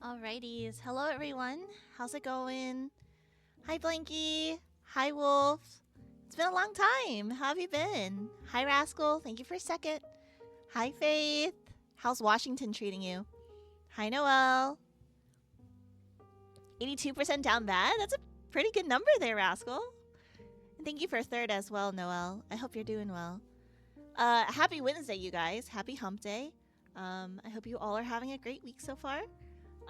Alrighties. Hello, everyone. How's it going? Hi, Blanky. Hi, Wolf. It's been a long time. How have you been? Hi, Rascal. Thank you for a second. Hi, Faith. How's Washington treating you? Hi, Noel. 82% down bad? That's a pretty good number there, Rascal. And thank you for third as well, Noel. I hope you're doing well. Happy Wednesday, you guys. Happy hump day. I hope you all are having a great week so far.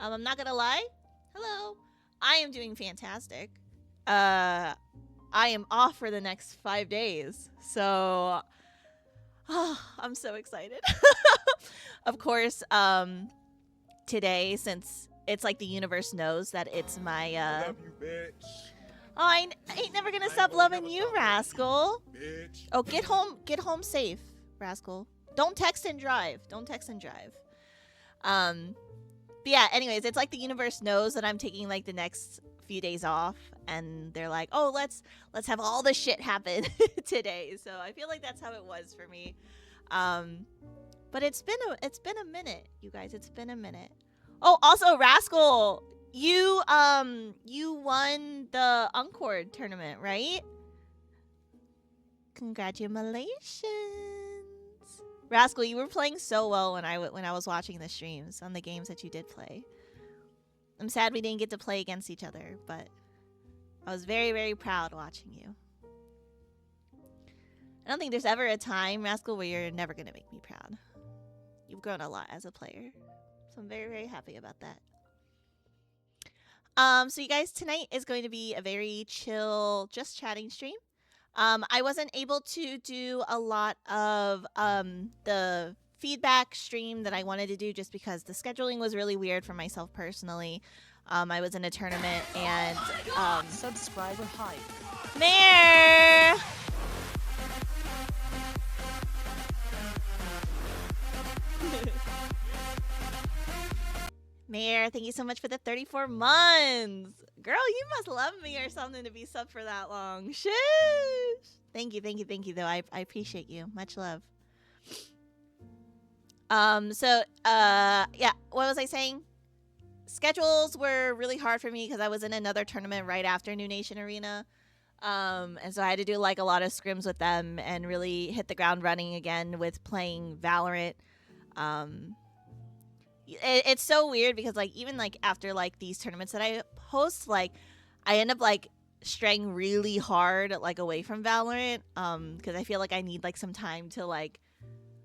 I'm not gonna lie. Hello. I am doing fantastic. I am off for the next 5 days. So I'm so excited. Of course, today, since it's like the universe knows that it's my I love you, bitch. Oh, I ain't never gonna stop loving you, Rascal. Bitch. Oh, get home safe, Rascal. Don't text and drive. Don't text and drive. But yeah, anyways, it's like the universe knows that I'm taking like the next few days off, and they're like, "Oh, let's have all the shit happen today." So I feel like that's how it was for me. But it's been a minute, you guys. It's been a minute. Oh, also, Rascal, you won the Encore tournament, right? Congratulations. Rascal, you were playing so well when I was watching the streams on the games that you did play. I'm sad we didn't get to play against each other, but I was very, very proud watching you. I don't think there's ever a time, Rascal, where you're never going to make me proud. You've grown a lot as a player, so I'm very, very happy about that. So you guys, tonight is going to be a very chill, just chatting stream. I wasn't able to do a lot of the feedback stream that I wanted to do just because the scheduling was really weird for myself personally. I was in a tournament and subscriber hype. Mare! Mare, thank you so much for the 34 months. Girl, you must love me or something to be subbed for that long. Shush. Thank you, though. I appreciate you. Much love. Yeah, what was I saying? Schedules were really hard for me because I was in another tournament right after Noonation Arena. And so I had to do like a lot of scrims with them and really hit the ground running again with playing Valorant. It's so weird because like even like after like these tournaments that I host, like I end up like straying really hard like away from Valorant because I feel like I need like some time to like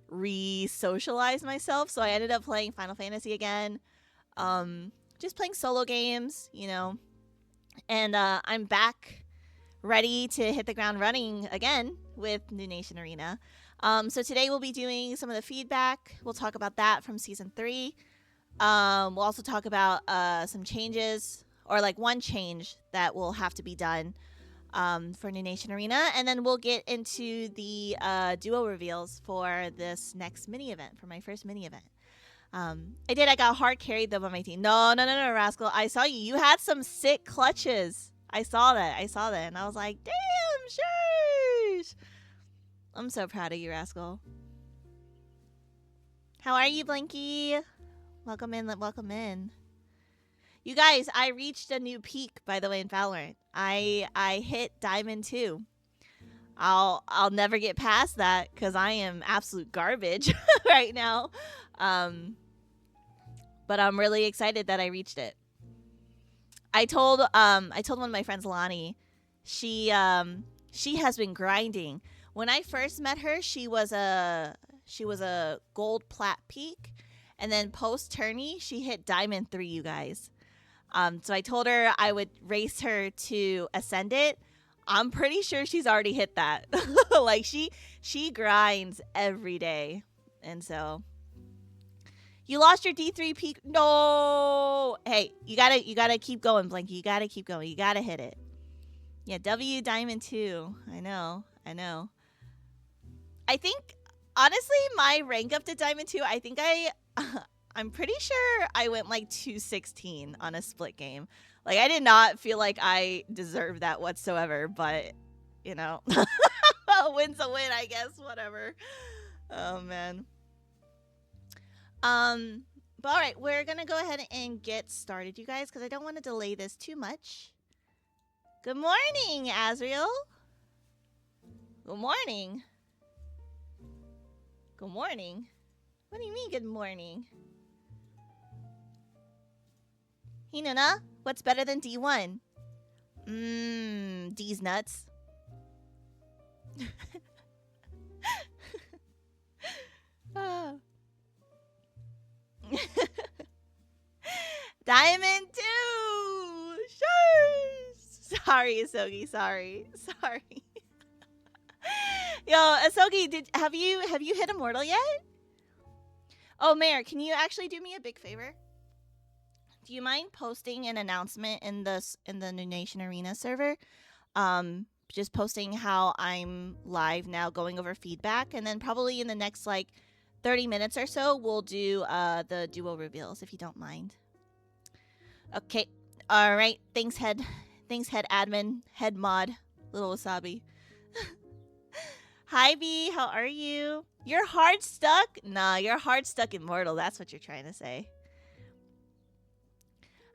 re-socialize myself. So I ended up playing Final Fantasy again, just playing solo games, you know. And I'm back ready to hit the ground running again with Noonation Arena. So today we'll be doing some of the feedback. We'll talk about that from Season 3. We'll also talk about some changes, or like one change that will have to be done for Noonation Arena. And then we'll get into the duo reveals for this next mini-event, for my first mini-event. I got hard carried though by my team. No, Rascal. I saw you. You had some sick clutches. I saw that. And I was like, damn, sheesh. I'm so proud of you, Rascal. How are you, Blinky? Welcome in. You guys, I reached a new peak, by the way, in Valorant. I hit Diamond 2. I'll never get past that because I am absolute garbage right now. But I'm really excited that I reached it. I told one of my friends, Lonnie, she has been grinding. When I first met her, she was a gold plat peak, and then post tourney, she hit Diamond 3, you guys. So I told her I would race her to Ascendant. I'm pretty sure she's already hit that. Like she grinds every day. And so you lost your D3 peak. No. Hey, you gotta keep going, Blanky. You gotta keep going. You gotta hit it. Yeah, W Diamond 2. I know. I think honestly my rank up to Diamond 2, I think I'm pretty sure I went like 216 on a split game. Like, I did not feel like I deserved that whatsoever, but, you know, a win's a win, I guess, whatever. Oh, man. But all right, we're going to go ahead and get started, you guys, because I don't want to delay this too much. Good morning, Azriel. Good morning. Good morning. What do you mean, good morning? Hey, Nuna, what's better than D1? D's nuts. Oh. Diamond 2! Sure! Sorry, Asogi, sorry. Yo, Asogi, have you hit Immortal yet? Oh, Mayor, can you actually do me a big favor? Do you mind posting an announcement in the Noonation Arena server? Just posting how I'm live now, going over feedback, and then probably in the next like 30 minutes or so, we'll do the duo reveals, if you don't mind. Okay. All right. Thanks, head admin, head mod, little wasabi. Hi, B. How are you? You're hard stuck? Nah, you're hard stuck Immortal. That's what you're trying to say.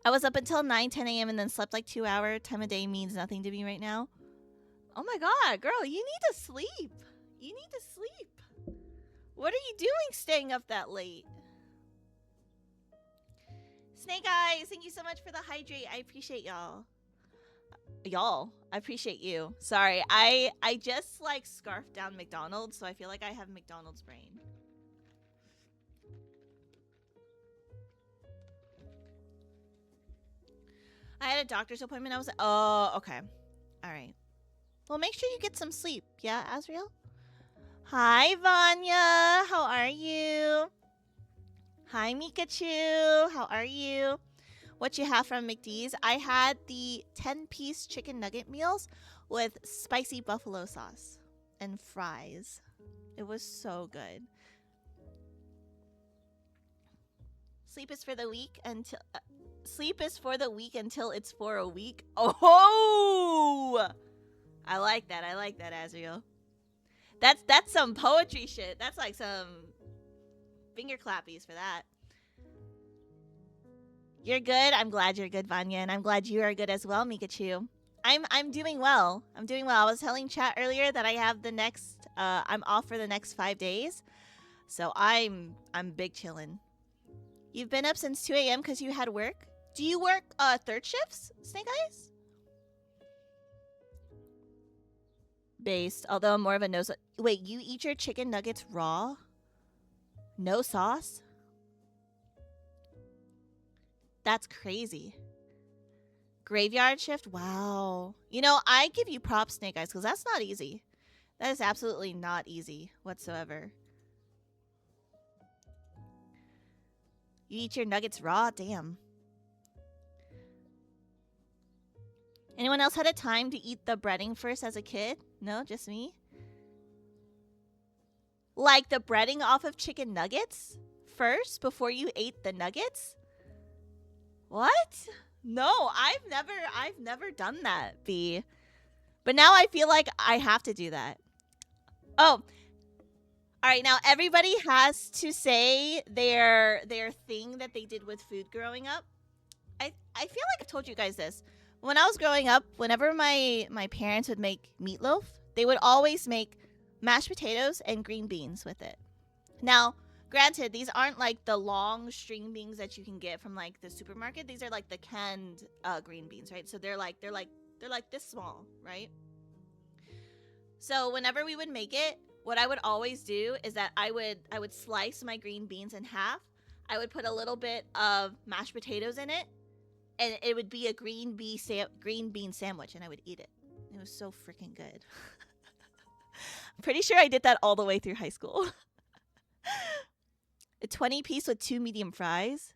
I was up until 9, 10 a.m. and then slept like 2 hours. Time of day means nothing to me right now. Oh my god, girl, you need to sleep. What are you doing staying up that late? Snake Eyes, thank you so much for the hydrate. I appreciate y'all. I appreciate you. Sorry, I just like scarfed down McDonald's, so I feel like I have McDonald's brain. I had a doctor's appointment. I was like, oh, okay. All right. Well, make sure you get some sleep. Yeah, Azriel? Hi, Vanya. How are you? Hi, Mikachu. How are you? What you have from McD's? I had the 10-piece chicken nugget meals with spicy buffalo sauce and fries. It was so good. Sleep is for the week until it's for a week. Oh, I like that, Azriel. That's some poetry shit. That's like some finger clappies for that. You're good. I'm glad you're good, Vanya, and I'm glad you are good as well, Mikachu. I'm doing well. I was telling chat earlier that I have the next I'm off for the next 5 days. So I'm big chillin'. You've been up since 2 a.m. because you had work? Do you work third shifts, Snake Eyes? Based, although I'm more of a no sauce. Wait, you eat your chicken nuggets raw? No sauce? That's crazy. Graveyard shift? Wow. You know, I give you props, Snake Eyes, because that's not easy. That is absolutely not easy whatsoever. You eat your nuggets raw? Damn. Anyone else had a time to eat the breading first as a kid? No, just me? Like the breading off of chicken nuggets first before you ate the nuggets? What? No, I've never done that, B. But now I feel like I have to do that. Oh. All right, now everybody has to say their thing that they did with food growing up. I feel like I've told you guys this. When I was growing up, whenever my parents would make meatloaf, they would always make mashed potatoes and green beans with it. Now, granted, these aren't like the long string beans that you can get from like the supermarket. These are like the canned green beans, right? So they're like this small, right? So whenever we would make it, what I would always do is that I would slice my green beans in half. I would put a little bit of mashed potatoes in it, and it would be a green bean sandwich, and I would eat it. It was so freaking good. I'm pretty sure I did that all the way through high school. A 20-piece with 2 medium fries.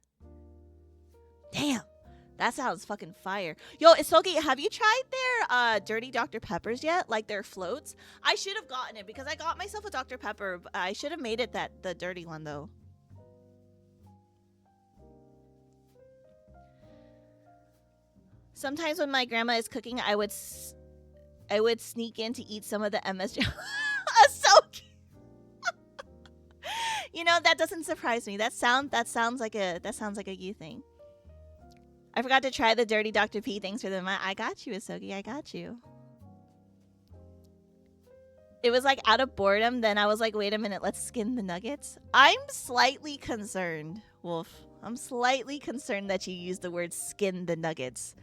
Damn. That sounds fucking fire. Yo, Isogi, have you tried their dirty Dr. Peppers yet? Like their floats? I should have gotten it because I got myself a Dr. Pepper. But I should have made it the dirty one though. Sometimes when my grandma is cooking, I would sneak in to eat some of the MSG. Isogi. You know, that doesn't surprise me. That sounds like a you thing. I forgot to try the dirty Dr. P. Thanks for the I got you, Isogi. I got you. It was like out of boredom. Then I was like, wait a minute, let's skin the nuggets. I'm slightly concerned, Wolf. I'm slightly concerned that you used the word skin the nuggets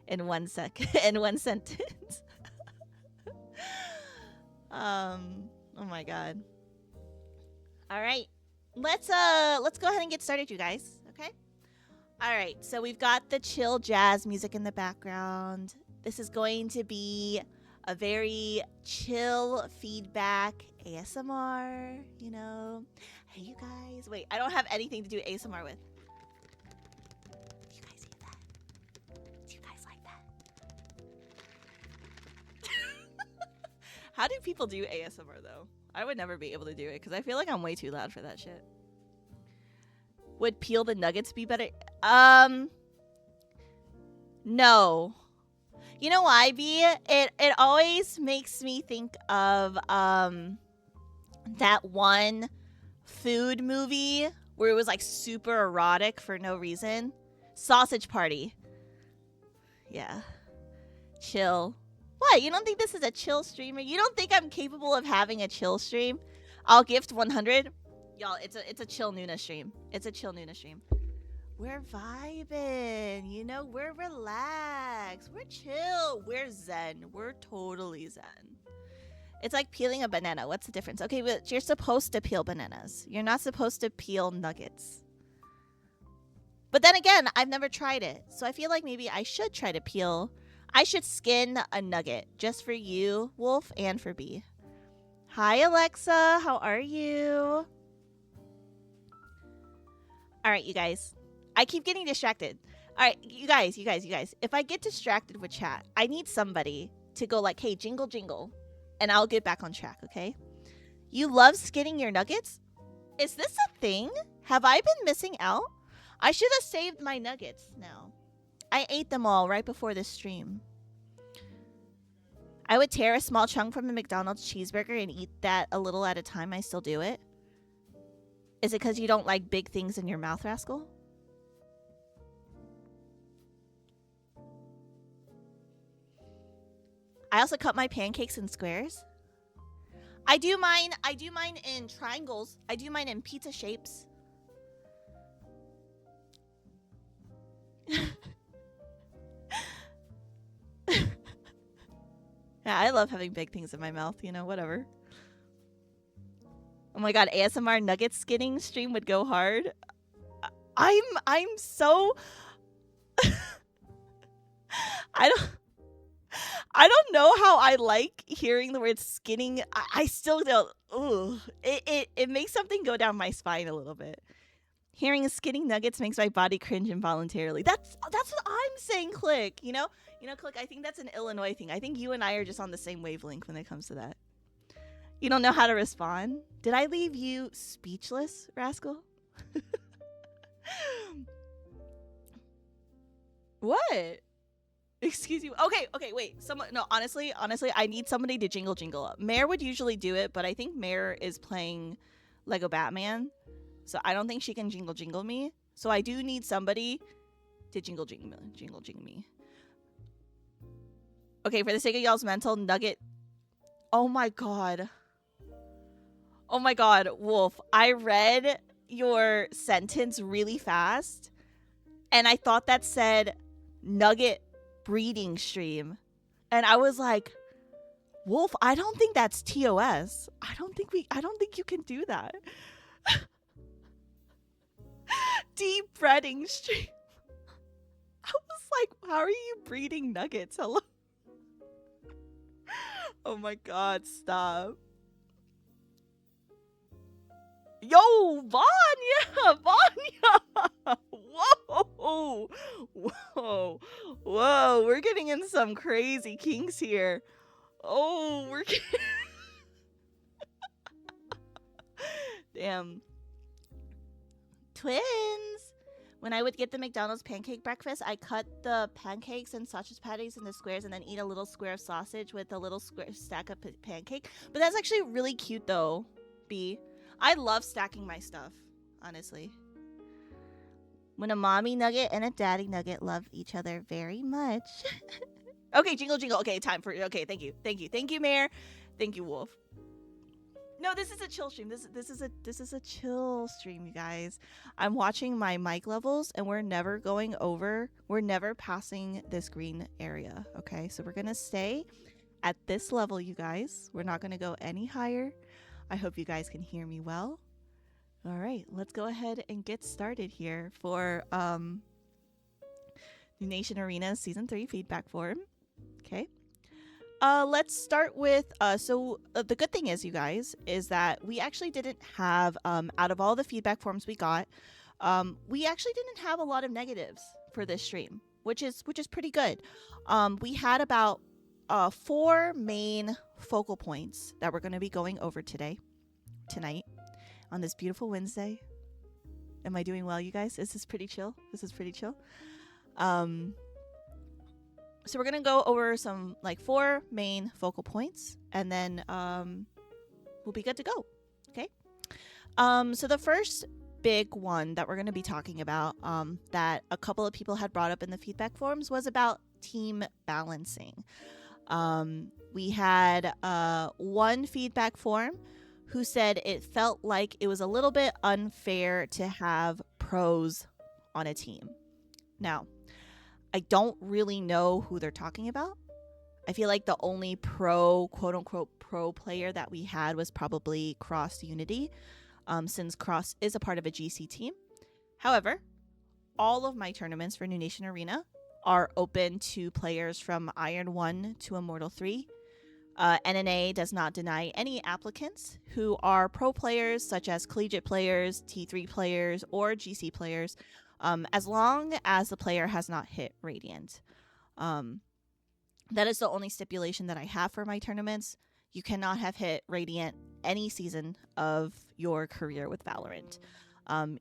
in one sentence. Oh my god. All right. Let's go ahead and get started, you guys. Okay? All right, so we've got the chill jazz music in the background. This is going to be a very chill feedback ASMR, you know. Hey, you guys. Wait, I don't have anything to do ASMR with. Do you guys hear that? Do you guys like that? How do people do ASMR, though? I would never be able to do it because I feel like I'm way too loud for that shit. Would peel the nuggets be better? No. You know why, B? It always makes me think of that one food movie where it was like super erotic for no reason. Sausage Party. Yeah. Chill. What? You don't think this is a chill streamer? You don't think I'm capable of having a chill stream? I'll gift 100. Y'all, it's a chill Noona stream. It's a chill Noona stream. We're vibing, you know, we're relaxed, we're chill, we're zen, we're totally zen. It's like peeling a banana. What's the difference? Okay, but you're supposed to peel bananas. You're not supposed to peel nuggets. But then again, I've never tried it. So I feel like maybe I should try to peel. I should skin a nugget just for you, Wolf, and for B. Hi, Alexa. How are you? All right, you guys. I keep getting distracted. All right, you guys. If I get distracted with chat, I need somebody to go like, hey, jingle, jingle. And I'll get back on track, okay? You love skinning your nuggets? Is this a thing? Have I been missing out? I should have saved my nuggets now. I ate them all right before this stream. I would tear a small chunk from a McDonald's cheeseburger and eat that a little at a time. I still do it. Is it because you don't like big things in your mouth, Rascal? I also cut my pancakes in squares. I do mine in triangles. I do mine in pizza shapes. Yeah, I love having big things in my mouth, you know, whatever. Oh my god, ASMR nugget skinning stream would go hard. I'm so I don't I don't know how I like hearing the word skinning. I still don't. Ugh. It makes something go down my spine a little bit. Hearing skinning nuggets makes my body cringe involuntarily. That's what I'm saying, Click. Click. I think that's an Illinois thing. I think you and I are just on the same wavelength when it comes to that. You don't know how to respond? Did I leave you speechless, Rascal? What? Excuse you. Okay, wait. Honestly, I need somebody to jingle up. Mare would usually do it, but I think Mare is playing Lego Batman, so I don't think she can jingle me. So I do need somebody to jingle me. Okay, for the sake of y'all's mental, Nugget. Oh my god, Wolf. I read your sentence really fast, and I thought that said Nugget breeding stream, and I was like, Wolf, I don't think that's TOS. I don't think you can do that. Deep breeding stream. I was like, how are you breeding nuggets? Hello. Oh my god, stop. Yo, Vanya! Whoa, we're getting in some crazy kinks here. Oh, we're getting... Damn. Twins! When I would get the McDonald's pancake breakfast, I cut the pancakes and sausage patties into squares and then eat a little square of sausage with a little square stack of pancake. But that's actually really cute though, B. I love stacking my stuff, honestly. When a mommy nugget and a daddy nugget love each other very much. Okay, jingle. Okay, time for... Okay, thank you, Mayor. Thank you, Wolf. No, this is a chill stream. This is a chill stream, you guys. I'm watching my mic levels, and we're never passing this green area. Okay, so we're gonna stay at this level, you guys. We're not gonna go any higher. I hope you guys can hear me well. All right, let's go ahead and get started here for Noonation Arena Season 3 feedback form. Okay. Let's start with, the good thing is, you guys, is that we actually didn't have, out of all the feedback forms we got, we actually didn't have a lot of negatives for this stream, which is pretty good. We had about 4 main focal points that we're going to be going over tonight, on this beautiful Wednesday. Am I doing well, you guys? Is this pretty chill? So we're going to go over some 4 main focal points, and then we'll be good to go. Okay. So the first big one that we're going to be talking about, that a couple of people had brought up in the feedback forms, was about team balancing. We had one feedback form who said it felt like it was a little bit unfair to have pros on a team. Now, I don't really know who they're talking about. I feel like the only pro, quote unquote, pro player that we had was probably Cross Unity, since Cross is a part of a GC team. However, all of my tournaments for Noonation Arena are open to players from Iron 1 to Immortal 3. NNA does not deny any applicants who are pro players, such as collegiate players, T3 players, or GC players, as long as the player has not hit Radiant. That is the only stipulation that I have for my tournaments. You cannot have hit Radiant any season of your career with Valorant.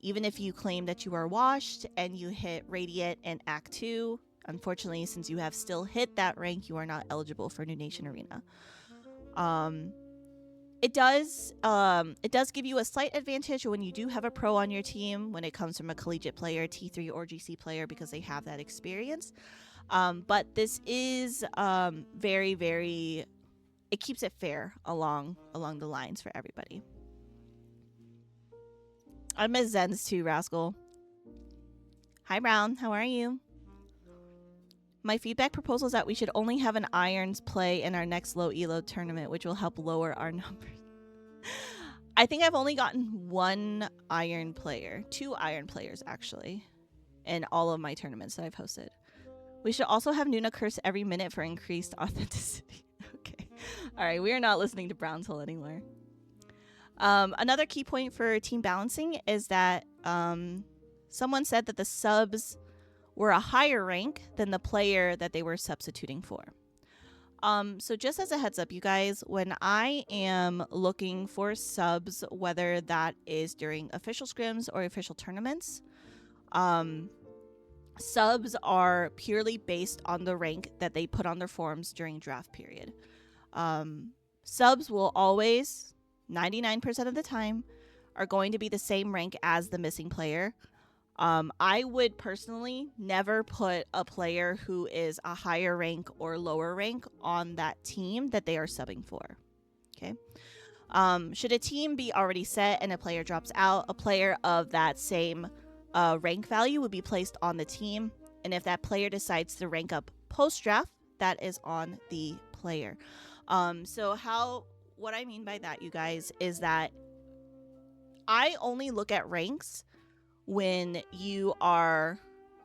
Even if you claim that you are washed and you hit Radiant in Act 2, unfortunately, since you have still hit that rank, you are not eligible for Noonation Arena. It does give you a slight advantage when you do have a pro on your team when it comes from a collegiate player, T3 or GC player, because they have that experience. But this is very, very... It keeps it fair along the lines for everybody. I miss Zens too, Rascal. Hi, Brown. How are you? My feedback proposal is that we should only have an Irons play in our next low elo tournament, which will help lower our numbers. I think I've only gotten 1 Iron player, 2 Iron players actually, in all of my tournaments that I've hosted. We should also have Nuna curse every minute for increased authenticity. Okay. All right, we are not listening to Brownsville anymore. Another key point for team balancing is that someone said that the subs were a higher rank than the player that they were substituting for. So just as a heads up, you guys, when I am looking for subs, whether that is during official scrims or official tournaments, subs are purely based on the rank that they put on their forms during draft period. Subs will always, 99% of the time, are going to be the same rank as the missing player. I would personally never put a player who is a higher rank or lower rank on that team that they are subbing for. Okay. Should a team be already set and a player drops out, a player of that same rank value would be placed on the team. And if that player decides to rank up post-draft, that is on the player. What I mean by that, you guys, is that I only look at ranks when you are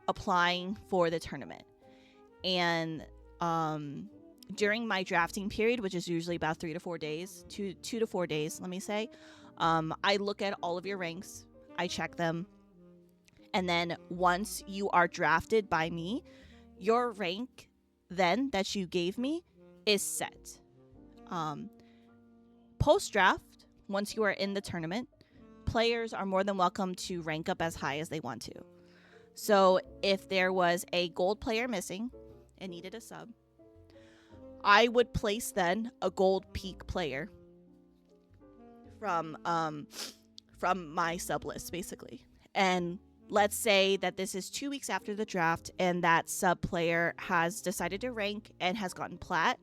applying for the tournament. And during my drafting period, which is usually about 3 to 4 days, 2 to 4 days, let me say, I look at all of your ranks, I check them, and then once you are drafted by me, your rank then that you gave me is set. Post-draft, once you are in the tournament, players are more than welcome to rank up as high as they want to. So if there was a gold player missing and needed a sub, I would place then a gold peak player from my sub list, basically. And let's say that this is 2 weeks after the draft and that sub player has decided to rank and has gotten plat,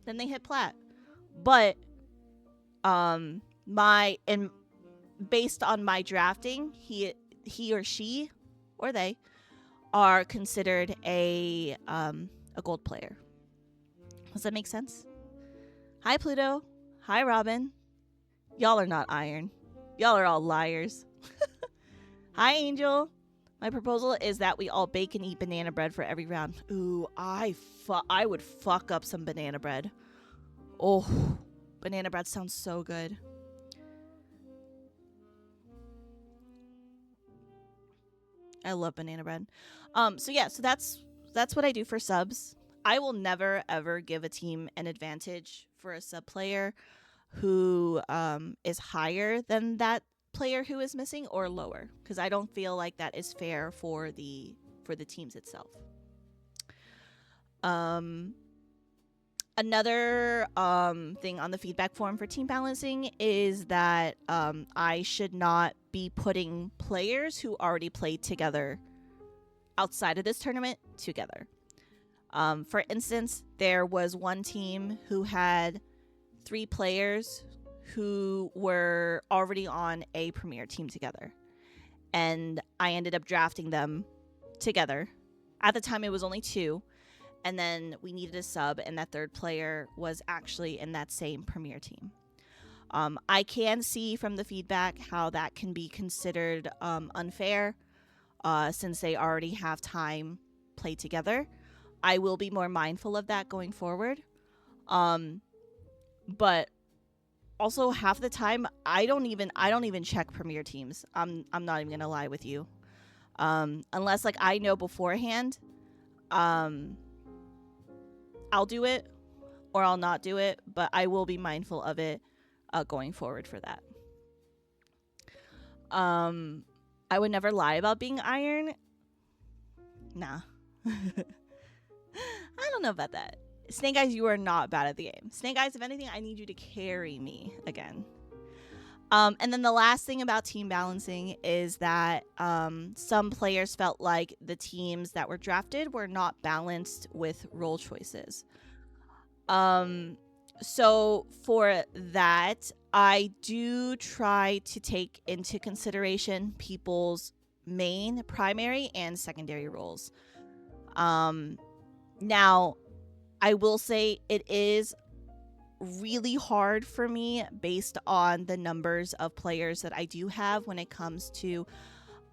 then they hit plat. But based on my drafting, he or she or they are considered a gold player. Does that make sense? Hi Pluto. Hi Robin. Y'all are not iron. Y'all are all liars. Hi Angel. My proposal is that we all bake and eat banana bread for every round. Ooh, I would fuck up some banana bread. Oh, banana bread sounds so good. I love banana bread. So that's what I do for subs. I will never ever give a team an advantage for a sub player who is higher than that player who is missing or lower, because I don't feel like that is fair for the teams itself. Another thing on the feedback form for team balancing is that I should not be putting players who already played together outside of this tournament together. For instance, there was one team who had 3 players who were already on a premier team together. And I ended up drafting them together. At the time, it was only 2. And then we needed a sub, and that third player was actually in that same premier team. I can see from the feedback how that can be considered unfair since they already have time played together. I will be more mindful of that going forward. But also half the time I don't even check premier teams. I'm not even gonna lie with you. Unless like I know beforehand, I'll do it or I'll not do it, but I will be mindful of it going forward for that. I would never lie about being iron. Nah. I don't know about that. Snake Eyes, you are not bad at the game. Snake Eyes, if anything, I need you to carry me again. And then the last thing about team balancing is that some players felt like the teams that were drafted were not balanced with role choices. So for that, I do try to take into consideration people's main, primary, and secondary roles. Now, I will say it is really hard for me based on the numbers of players that I do have when it comes to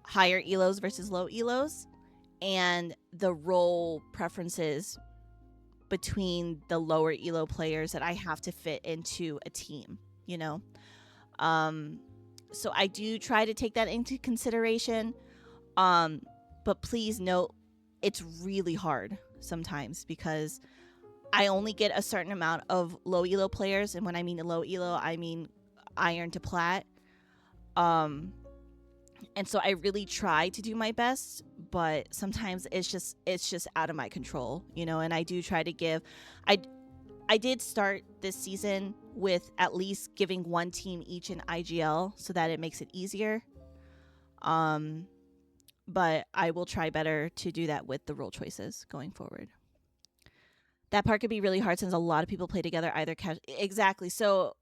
higher elos versus low elos. and the role preferences between the lower elo players that I have to fit into a team, you know. So I do try to take that into consideration. But please note, it's really hard sometimes because I only get a certain amount of low elo players, and when I mean low elo, I mean iron to plat. And so I really try to do my best, but sometimes it's just out of my control, you know. And I do try to give. I did start this season with at least giving one team each an IGL so that it makes it easier. But I will try better to do that with the role choices going forward. That part could be really hard since a lot of people play together either exactly. So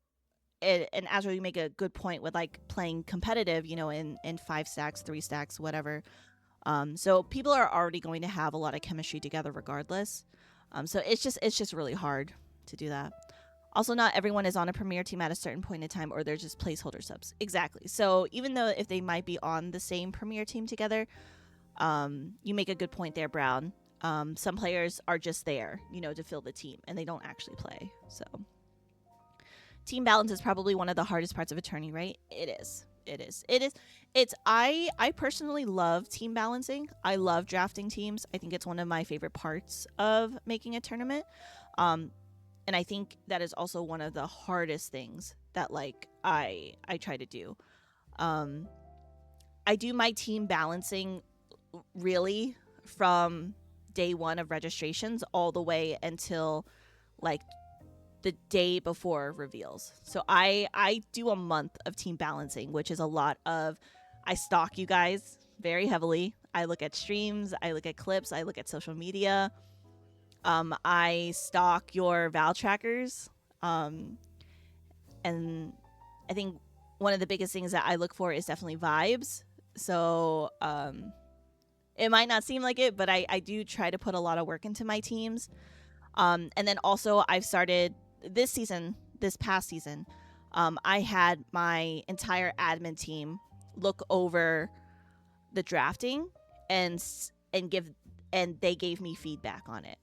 and Azrael, you make a good point with like playing competitive, you know, in 5 stacks, 3 stacks, whatever. So people are already going to have a lot of chemistry together regardless. So it's just really hard to do that. Also, not everyone is on a premier team at a certain point in time, or they're just placeholder subs. Exactly. So even though if they might be on the same premier team together, you make a good point there, Brown. Some players are just there, you know, to fill the team, and they don't actually play. So team balance is probably one of the hardest parts of a tourney, right? It is. I personally love team balancing. I love drafting teams. I think it's one of my favorite parts of making a tournament. And I think that is also one of the hardest things that like I try to do. I do my team balancing really from day 1 of registrations all the way until like the day before reveals. So I do a month of team balancing, which is a lot of, I stalk you guys very heavily. I look at streams, I look at clips, I look at social media. I stalk your Val trackers. And I think one of the biggest things that I look for is definitely vibes. So it might not seem like it, but I do try to put a lot of work into my teams. And then also I've started this past season, I had my entire admin team look over the drafting and they gave me feedback on it.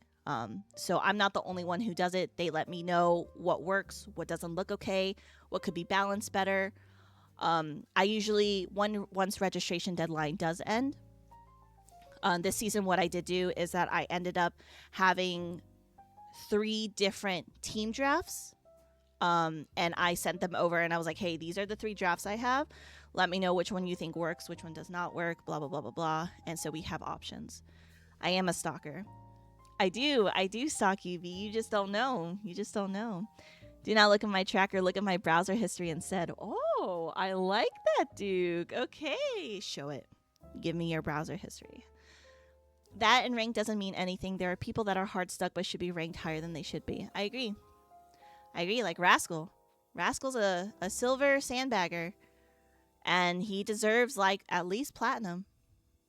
So I'm not the only one who does it. They let me know what works, what doesn't look okay, what could be balanced better. I usually, once registration deadline does end, this season what I did do is that I ended up having 3 different team drafts, and I sent them over and I was like, hey, these are the 3 drafts I have. Let me know which one you think works, which one does not work, blah, blah, blah, blah, blah. And so we have options. I am a stalker. I do stalk you, V. You just don't know. Do not look at my tracker, look at my browser history instead. Oh, I like that, Duke. Okay, show it. Give me your browser history. That in rank doesn't mean anything. There are people that are hard stuck but should be ranked higher than they should be. I agree, like Rascal. Rascal's a silver sandbagger, and he deserves like at least platinum.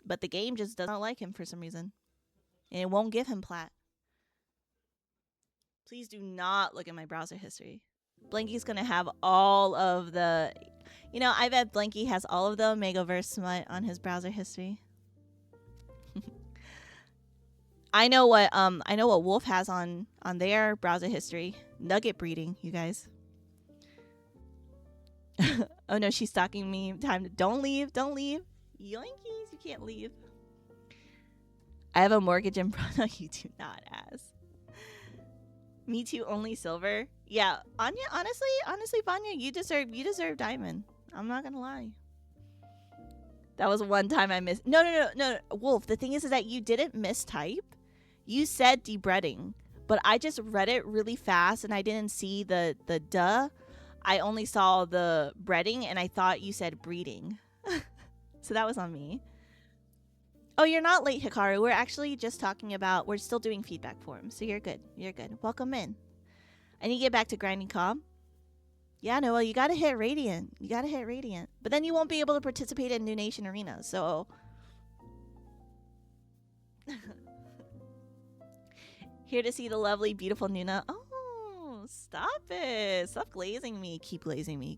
But the game just does not like him for some reason. And it won't give him plat. Please do not look at my browser history. Blanky's gonna have all of the... You know, I bet Blanky has all of the Omegaverse smut on his browser history. I know what Wolf has on their browser history. Nugget breeding, you guys. Oh no, she's stalking me. Don't leave. Yoinkies, you can't leave. I have a mortgage in no, you do not, As. Me too, only silver. Yeah, Anya, honestly, Vanya, you deserve diamond. I'm not gonna lie. That was one time I missed. No, Wolf. The thing is that you didn't mistype. You said debreading, but I just read it really fast and I didn't see the duh. I only saw the breading and I thought you said breeding. So that was on me. Oh, you're not late, Hikaru. We're actually just talking about, we're still doing feedback forums. So you're good. Welcome in. I need to get back to grinding calm. Yeah, Noah, you gotta hit Radiant. But then you won't be able to participate in Noonation Arena, so... Here to see the lovely, beautiful Nuna. Oh, stop it. Stop glazing me. Keep glazing me.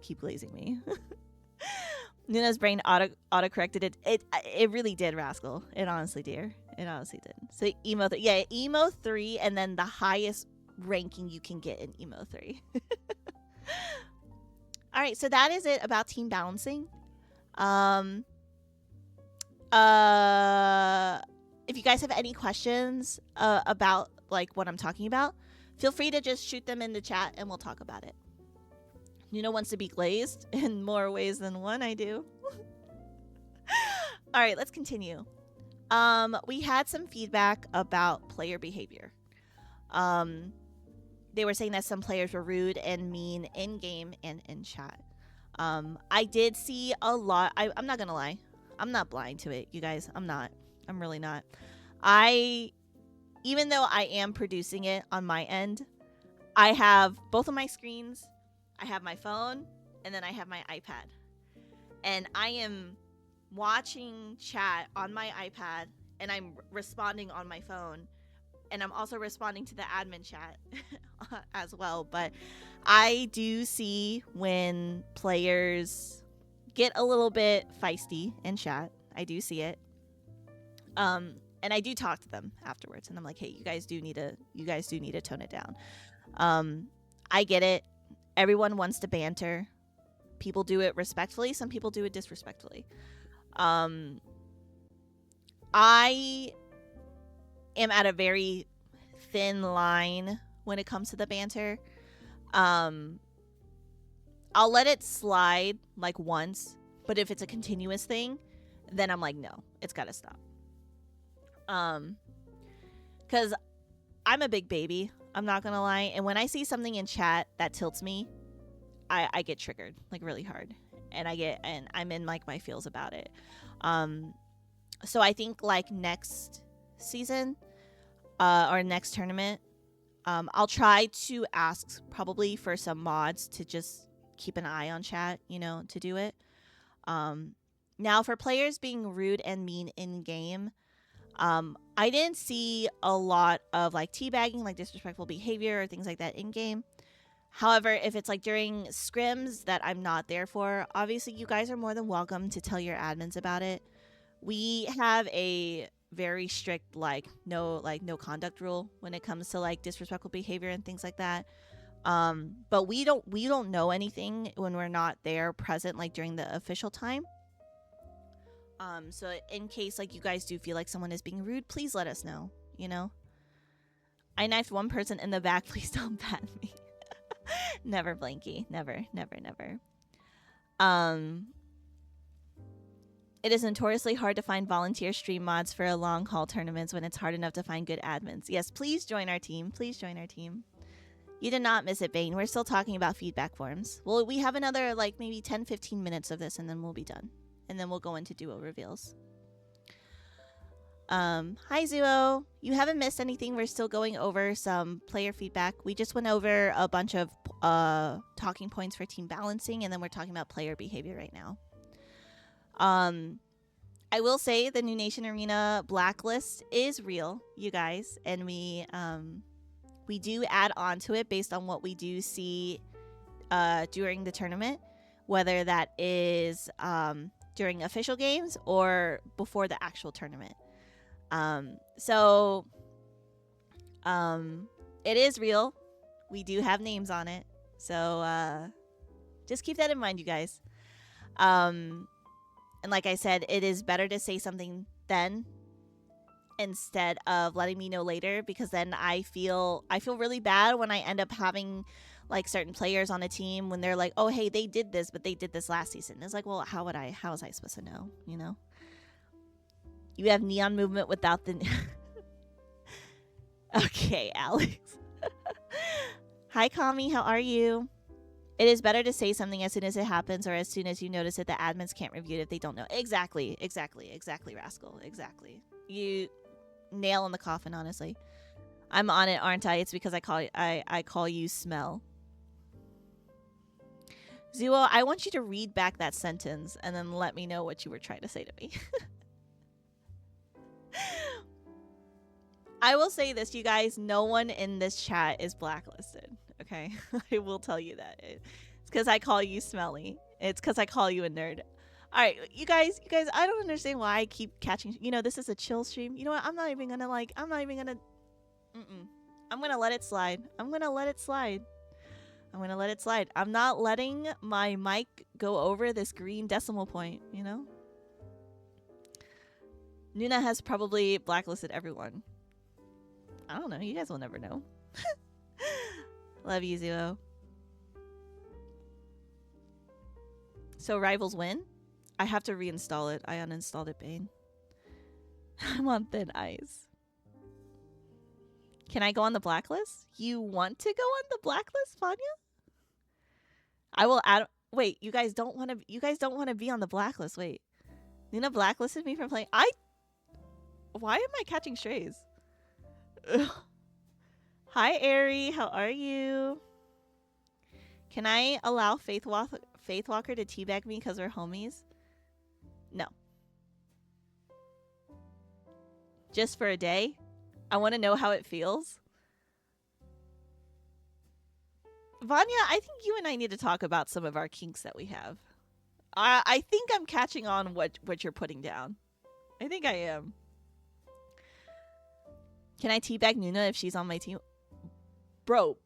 Nuna's brain auto-corrected it. It really did, Rascal. It honestly did. It honestly did. So emo, yeah, emo 3, and then the highest ranking you can get in emo 3. All right, so that is it about team balancing. If you guys have any questions about like what I'm talking about, feel free to just shoot them in the chat and we'll talk about it. Nuna wants to be glazed in more ways than one. I do. All right, let's continue. We had some feedback about player behavior. They were saying that some players were rude and mean in game and in chat. I did see a lot. I'm not gonna lie. I'm not blind to it, you guys. I'm not. I'm really not. Even though I am producing it on my end, I have both of my screens. I have my phone, and then I have my iPad. And I am watching chat on my iPad, and I'm responding on my phone. And I'm also responding to the admin chat as well. But I do see when players get a little bit feisty in chat. I do see it. And I do talk to them afterwards, and I'm like, hey, you guys do need to tone it down. I get it. Everyone wants to banter. People do it respectfully. Some people do it disrespectfully. I am at a very thin line when it comes to the banter. I'll let it slide like once, but if it's a continuous thing, then I'm like, no, it's got to stop. Because I'm a big baby. I'm not gonna lie. And when I see something in chat that tilts me, I get triggered like really hard, and I'm in like my feels about it. So I think like next season, or next tournament, I'll try to ask probably for some mods to just keep an eye on chat, to do it. Now for players being rude and mean in game, I didn't see a lot of like teabagging, like disrespectful behavior or things like that in game. However, if it's like during scrims that I'm not there for, obviously you guys are more than welcome to tell your admins about it. We have a very strict no conduct rule when it comes to like disrespectful behavior and things like that. But we don't know anything when we're not there present like during the official time. So in case like you guys do feel like someone is being rude, please let us know, I knifed one person in the back, please don't ban me. Never, Blanky. Never. It is notoriously hard to find volunteer stream mods for long haul tournaments when it's hard enough to find good admins. Yes, please join our team. You did not miss it, Bane. We're still talking about feedback forms. Well, we have another like maybe 10-15 minutes of this, and then we'll be done. And then we'll go into duo reveals. Hi, Zuo. You haven't missed anything. We're still going over some player feedback. We just went over a bunch of talking points for team balancing, and then we're talking about player behavior right now. I will say the Noonation Arena blacklist is real, you guys, and we do add on to it based on what we do see during the tournament, whether that is during official games or before the actual tournament. So it is real. We do have names on it. So just keep that in mind, you guys. And like I said, it is better to say something then instead of letting me know later, because then I feel really bad when I end up having like certain players on a team when they're like, oh, hey, they did this, but they did this last season. It's like, well, how was I supposed to know, You have neon movement without the... Okay, Alex. Hi, Kami. How are you? It is better to say something as soon as it happens or as soon as you notice it. The admins can't review it if they don't know. Exactly, Rascal. Exactly. You nail in the coffin, honestly. I'm on it, aren't I? It's because I call you Smell. Zuo, I want you to read back that sentence and then let me know what you were trying to say to me. I will say this, you guys. No one in this chat is blacklisted. Okay? I will tell you that. It's because I call you smelly. It's because I call you a nerd. All right, you guys, I don't understand why I keep catching. You know, this is a chill stream. You know what? I'm not even gonna like. I'm not even gonna. I'm gonna let it slide. I'm gonna let it slide. I'm gonna let it slide. I'm not letting my mic go over this green decimal point. You know. Nuna has probably blacklisted everyone. I don't know. You guys will never know. Love you, Zuo. So rivals win. I have to reinstall it. I uninstalled it, Bane. I'm on thin ice. Can I go on the blacklist? You want to go on the blacklist, Fanya? I will add. Wait, you guys don't want to. You guys don't want to be on the blacklist. Wait, Nina blacklisted me from playing. Why am I catching strays? Ugh. Hi, Ari. How are you? Can I allow Faith Walker to teabag me because we're homies? No. Just for a day? I want to know how it feels. Vanya, I think you and I need to talk about some of our kinks that we have. I think I'm catching on what you're putting down. I think I am. Can I teabag Nuna if she's on my team? Bro,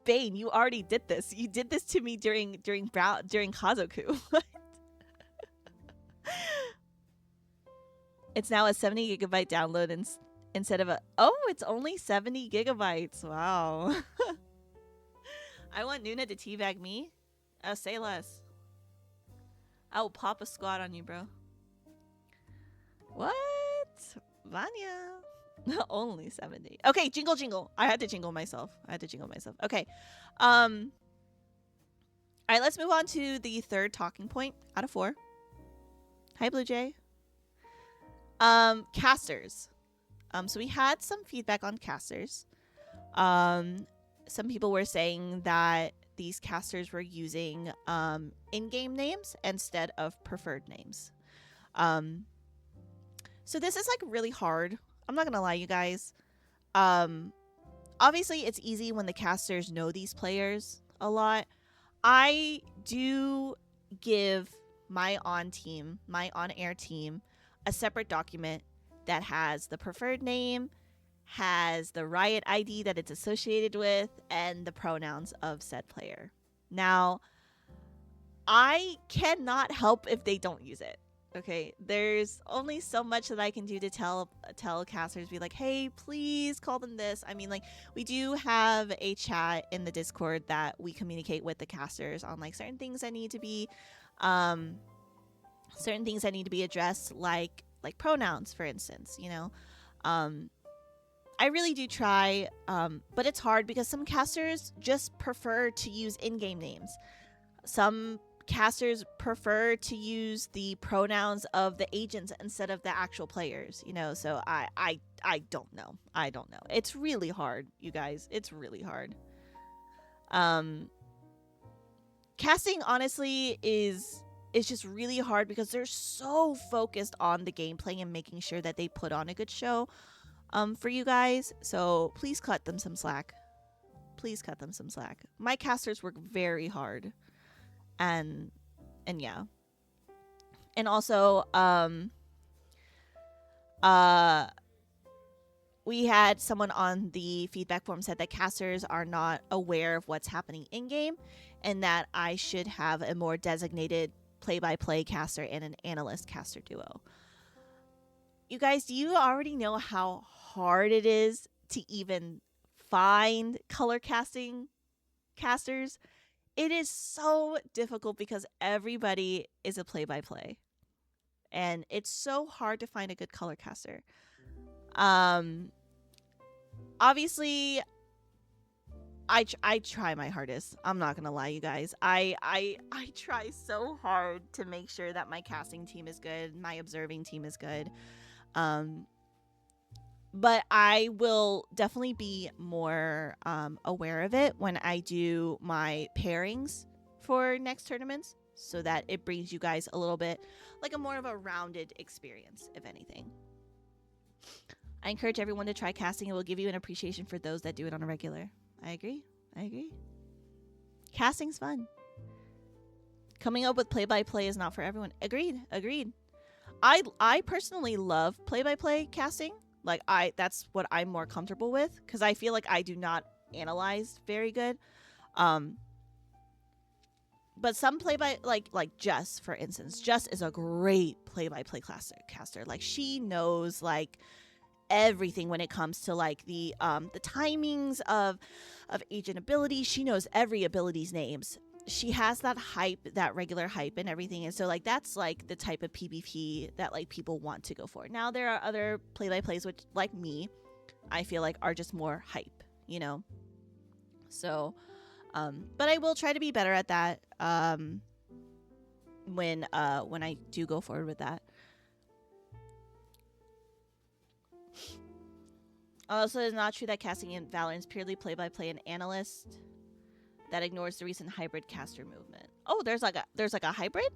Bane, you already did this. You did this to me during Kazoku. It's now a 70 gigabyte download instead of a... Oh, it's only 70 gigabytes. Wow. I want Nuna to teabag me. Say less. I will pop a squat on you, bro. What? Vanya. Only 70. Okay, jingle jingle. I had to jingle myself. Okay. All right, let's move on to the third talking point out of 4. Hi, Blue Jay. Casters. So we had some feedback on casters. Some people were saying that these casters were using in-game names instead of preferred names. So this is like really hard. I'm not gonna lie, you guys. Obviously it's easy when the casters know these players a lot. I do give my on-air team, a separate document that has the preferred name, has the Riot ID that it's associated with, and the pronouns of said player. Now, I cannot help if they don't use it. Okay, there's only so much that I can do to tell casters, be like, hey, please call them this. I mean, like, we do have a chat in the Discord that we communicate with the casters on like certain things that need to be addressed, like pronouns, for instance, you know. I really do try, but it's hard because some casters just prefer to use in-game names. Some casters prefer to use the pronouns of the agents instead of the actual players, you know. So I don't know. It's really hard, you guys. It's really hard. Casting honestly is just really hard because they're so focused on the gameplay and making sure that they put on a good show for you guys. So please cut them some slack. My casters work very hard. And yeah. And also we had someone on the feedback forum said that casters are not aware of what's happening in game, and that I should have a more designated play-by-play caster and an analyst caster duo. You guys, do you already know how hard it is to even find color casting casters? It is so difficult because everybody is a play-by-play. And it's so hard to find a good color caster. Obviously, I try my hardest. I'm not gonna lie, you guys. I try so hard to make sure that my casting team is good, my observing team is good. But I will definitely be more aware of it when I do my pairings for next tournaments, so that it brings you guys a little bit like a more of a rounded experience, if anything. I encourage everyone to try casting. It will give you an appreciation for those that do it on a regular. I agree. Casting's fun. Coming up with play-by-play is not for everyone. Agreed. I personally love play-by-play casting. Like that's what I'm more comfortable with because I feel like I do not analyze very good. But some play-by like Jess, for instance. Jess is a great play-by-play caster. Like she knows like everything when it comes to like the timings of agent abilities. She knows every ability's names. She has that hype, that regular hype and everything, and so like that's like the type of PvP that like people want to go for. Now there are other play-by-plays which, like me, I feel like are just more hype, you know. So but I will try to be better at that when I do go forward with that. Also, it's not true that casting in Valorant is purely play-by-play and analyst. That ignores the recent hybrid caster movement. Oh, there's like a hybrid?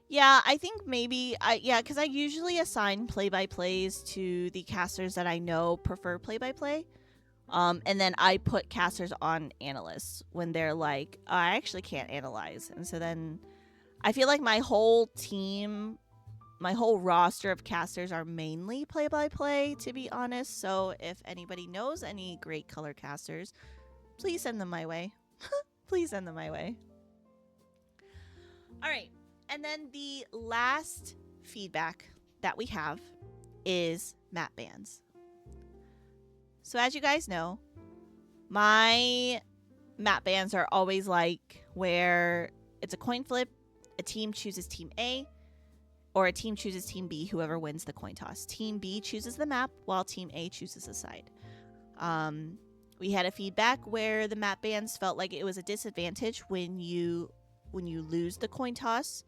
Yeah, I think maybe because I usually assign play-by-plays to the casters that I know prefer play-by-play. And then I put casters on analysts when they're like, oh, I actually can't analyze. And so then I feel like my whole team, my whole roster of casters are mainly play-by-play, to be honest. So if anybody knows any great color casters, please send them my way. Please send them my way. All right. And then the last feedback that we have is map bans. So as you guys know, my map bans are always like where it's a coin flip, a team chooses team A, or a team chooses team B, whoever wins the coin toss. Team B chooses the map while team A chooses a side. We had a feedback where the map bans felt like it was a disadvantage when you lose the coin toss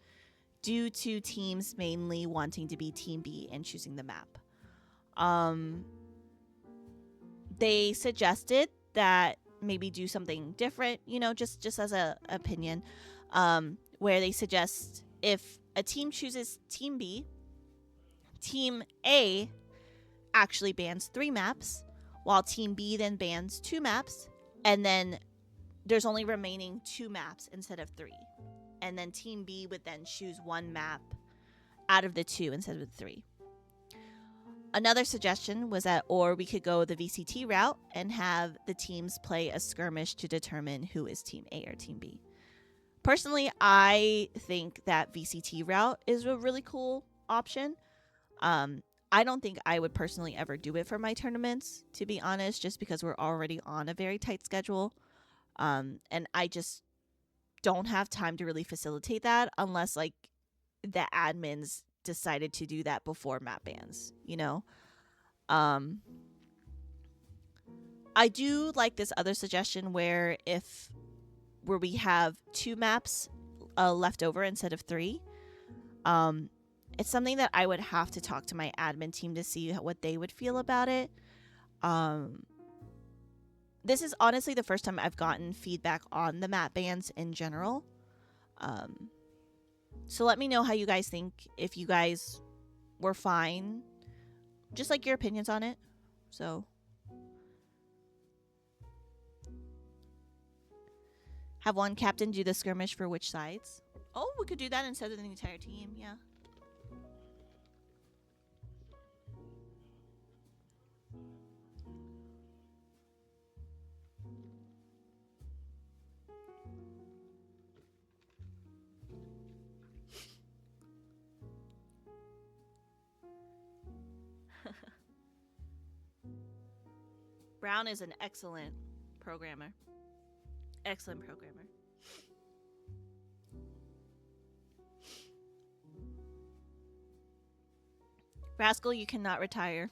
due to teams mainly wanting to be team B and choosing the map. They suggested that maybe do something different, you know, just as a opinion, where they suggest if a team chooses team B, team A actually bans 3 maps, while team B then bans 2 maps, and then there's only remaining 2 maps instead of 3. And then team B would then choose 1 map out of the 2 instead of the 3. Another suggestion was that, or we could go the VCT route and have the teams play a skirmish to determine who is team A or team B. Personally, I think that VCT route is a really cool option. I don't think I would personally ever do it for my tournaments, to be honest, just because we're already on a very tight schedule. And I just don't have time to really facilitate that unless like the admins decided to do that before map bans, you know. I do like this other suggestion where we have 2 maps left over instead of 3. It's something that I would have to talk to my admin team to see what they would feel about it. This is honestly the first time I've gotten feedback on the map bans in general. So let me know how you guys think, if you guys were fine. Just like your opinions on it. So have one captain do the skirmish for which sides? Oh, we could do that instead of the entire team, yeah. Brown is an excellent programmer. Excellent programmer. Rascal, you cannot retire.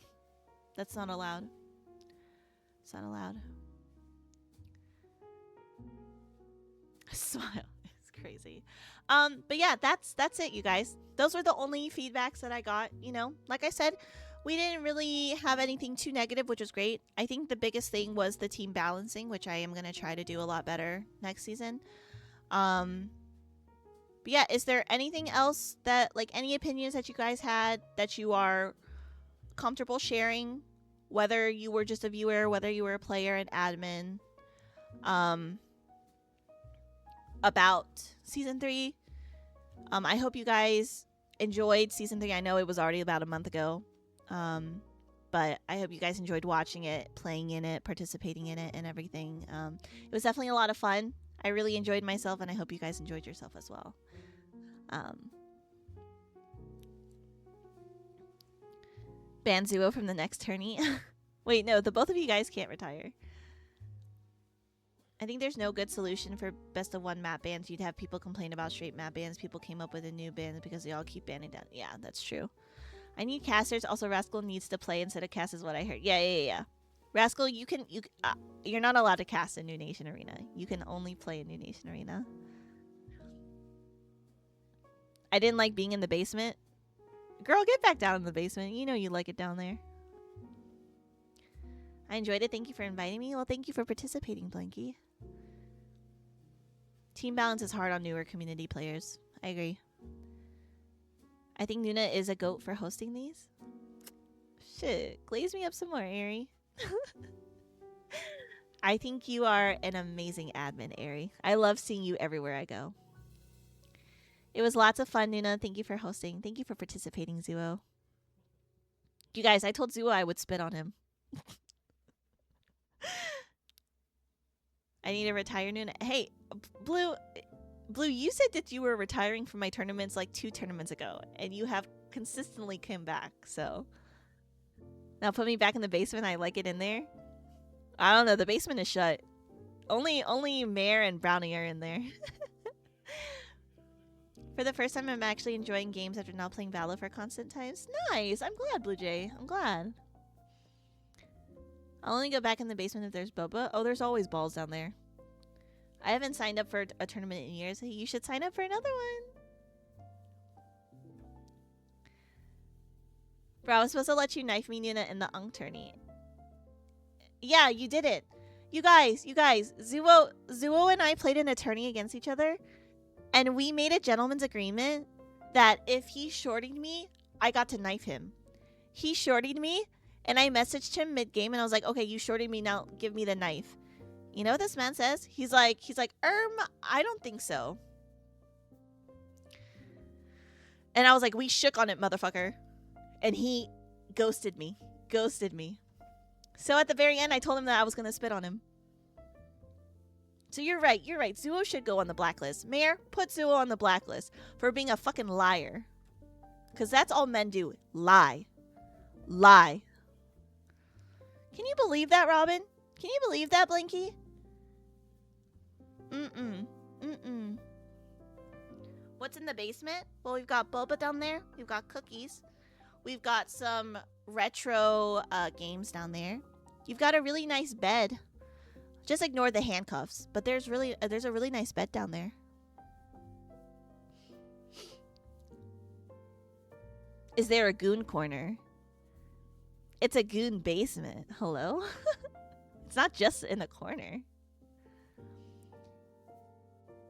That's not allowed. It's not allowed. Smile. It's crazy. But yeah, that's it, you guys. Those were the only feedbacks that I got, you know. Like I said, we didn't really have anything too negative, which was great. I think the biggest thing was the team balancing, which I am going to try to do a lot better next season. But yeah, is there anything else that, like, any opinions that you guys had that you are comfortable sharing? Whether you were just a viewer, whether you were a player, an admin. about season 3. I hope you guys enjoyed season 3. I know it was already about a month ago. But I hope you guys enjoyed watching it, playing in it, participating in it, and everything. It was definitely a lot of fun. I really enjoyed myself, and I hope you guys enjoyed yourself as well. Ban Zuo from the next tourney. Wait, no, the both of you guys can't retire. I think there's no good solution for best of 1 map bans. You'd have people complain about straight map bans. People came up with a new ban because they all keep banning down. Yeah, that's true. I need casters. Also, Rascal needs to play instead of cast is what I heard. Yeah. Rascal, you're not allowed to cast in Noonation Arena. You can only play in Noonation Arena. I didn't like being in the basement. Girl, get back down in the basement. You know you like it down there. I enjoyed it. Thank you for inviting me. Well, thank you for participating, Blanky. Team balance is hard on newer community players. I agree. I think Nuna is a goat for hosting these. Shit. Glaze me up some more, Ari. I think you are an amazing admin, Ari. I love seeing you everywhere I go. It was lots of fun, Nuna. Thank you for hosting. Thank you for participating, Zuo. You guys, I told Zuo I would spit on him. I need to retire, Nuna. Hey, Blue, you said that you were retiring from my tournaments like 2 tournaments ago, and you have consistently come back, so. Now put me back in the basement. I like it in there. I don't know. The basement is shut. Only Mare and Brownie are in there. For the first time, I'm actually enjoying games after not playing Valo for constant times. Nice. I'm glad, Blue Jay. I'm glad. I'll only go back in the basement if there's boba. Oh, there's always balls down there. I haven't signed up for a tournament in years. You should sign up for another one. Bro, I was supposed to let you knife me, Nuna, in the Unk tourney. Yeah, you did it. You guys. Zuo and I played in a tourney against each other. And we made a gentleman's agreement that if he shortied me, I got to knife him. He shortied me, and I messaged him mid-game, and I was like, okay, you shorted me, now give me the knife. You know what this man says? He's like, I don't think so. And I was like, we shook on it, motherfucker. And he ghosted me. So at the very end, I told him that I was going to spit on him. So you're right. Zuo should go on the blacklist. Mayor, put Zuo on the blacklist for being a fucking liar. Because that's all men do. Lie. Can you believe that, Robin? Can you believe that, Blinky? What's in the basement? Well, we've got boba down there. We've got cookies. We've got some retro games down there. You've got a really nice bed. Just ignore the handcuffs. But there's a really nice bed down there. Is there a goon corner? It's a goon basement. Hello? It's not just in the corner.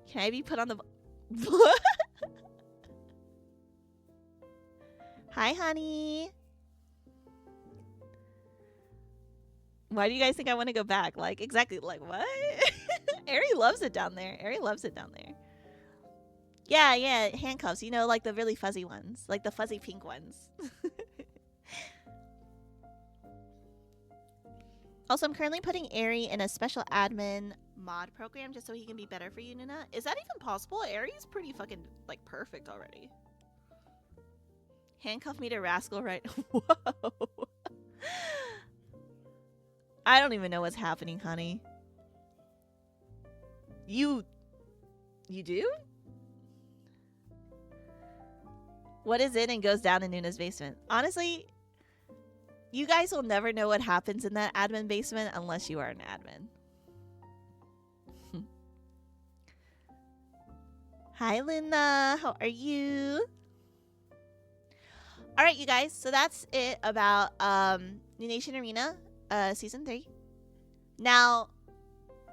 Can I be put on the... Hi, honey. Why do you guys think I want to go back? Like, exactly, like, what? Ari loves it down there. Yeah, handcuffs. You know, like the really fuzzy ones. Like the fuzzy pink ones. Also, I'm currently putting Ari in a special admin mod program just so he can be better for you, Nuna. Is that even possible? Ari's pretty fucking, like, perfect already. Handcuff me to Rascal, right? Whoa. I don't even know what's happening, honey. You do? What is in and goes down in Nuna's basement? Honestly, you guys will never know what happens in that admin basement unless you are an admin. Hi, Linda. How are you? All right, you guys. So that's it about Noonation Arena Season 3. Now,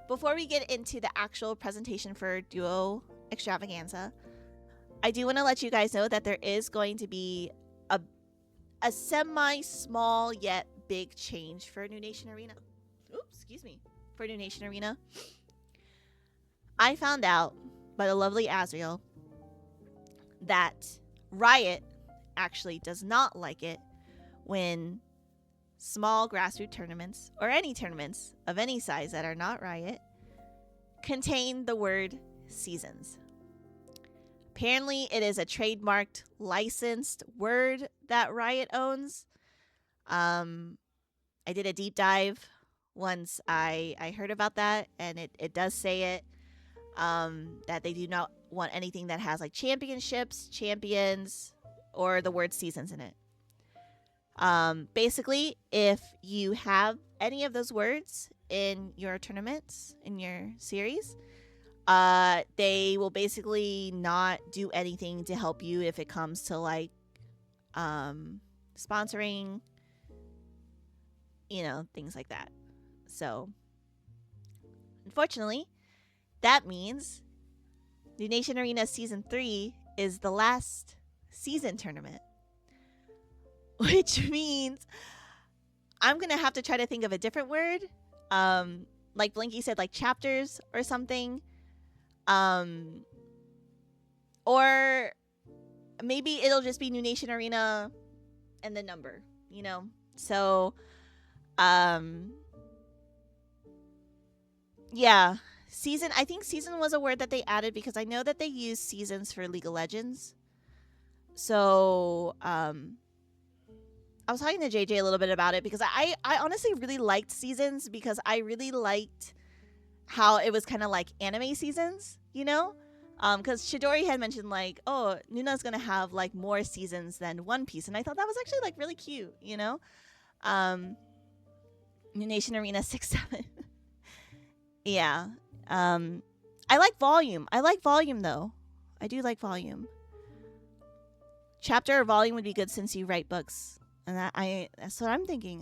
before we get into the actual presentation for Duo Extravaganza, I do want to let you guys know that there is going to be a semi-small yet big change for Noonation Arena. Oops, for Noonation Arena, I found out by the lovely Azriel that Riot actually does not like it when small grassroots tournaments, or any tournaments of any size that are not Riot, contain the word seasons. Apparently, it is a trademarked, licensed word that Riot owns. I did a deep dive once I heard about that, and it does say it, that they do not want anything that has like championships, champions, or the word seasons in it. Basically, if you have any of those words in your tournaments, in your series, they will basically not do anything to help you if it comes to like sponsoring, things like that. So, unfortunately, that means Noonation Arena Season 3 is the last season tournament. Which means I'm going to have to try to think of a different word. Like Blinky said, like chapters or something. Or maybe it'll just be Noonation Arena and the number, So, yeah. Season, I think season was a word that they added because I know that they use seasons for League of Legends. So, I was talking to JJ a little bit about it because I honestly really liked seasons because I really liked how it was kind of like anime seasons, because Chidori had mentioned like, oh, Nuna's gonna have like more seasons than One Piece, and I thought that was actually like really cute, Noonation Arena 6-7. Yeah. I like volume. Though. I do like volume. Chapter or volume would be good since you write books. And that's what I'm thinking.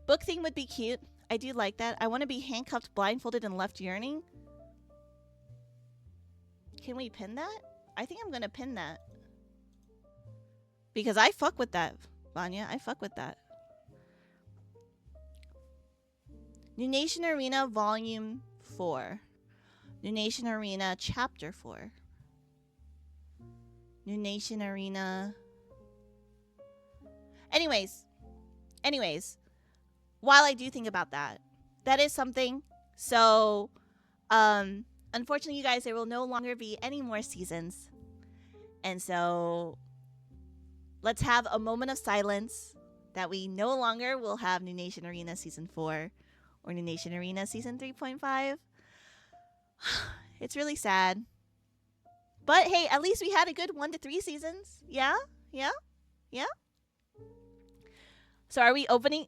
Book theme would be cute. I do like that. I want to be handcuffed, blindfolded, and left yearning. Can we pin that? I think I'm going to pin that. Because I fuck with that, Vanya. I fuck with that. Noonation Arena Volume 4. Noonation Arena Chapter 4. Noonation Arena... Anyways. While I do think about that, that is something. So, unfortunately, you guys, there will no longer be any more seasons. And so... let's have a moment of silence that we no longer will have Noonation Arena Season 4 or Noonation Arena Season 3.5. It's really sad. But hey, at least we had a good 1 to 3 seasons. Yeah? So are we opening...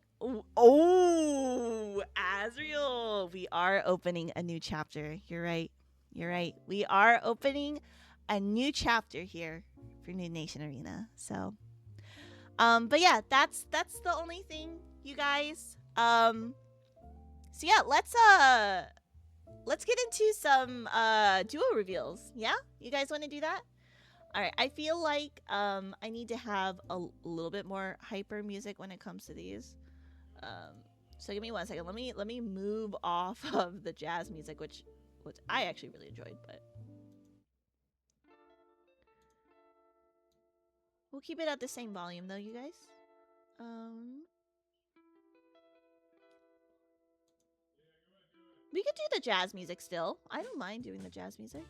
Oh, Azriel. We are opening a new chapter. You're right. We are opening a new chapter here for Noonation Arena. So... but yeah, that's the only thing, you guys. So yeah, let's get into some duo reveals. Yeah, you guys want to do that? All right. I feel like I need to have a little bit more hyper music when it comes to these. So give me 1 second. Let me move off of the jazz music, which I actually really enjoyed, but. We'll keep it at the same volume, though, you guys. We could do the jazz music still. I don't mind doing the jazz music.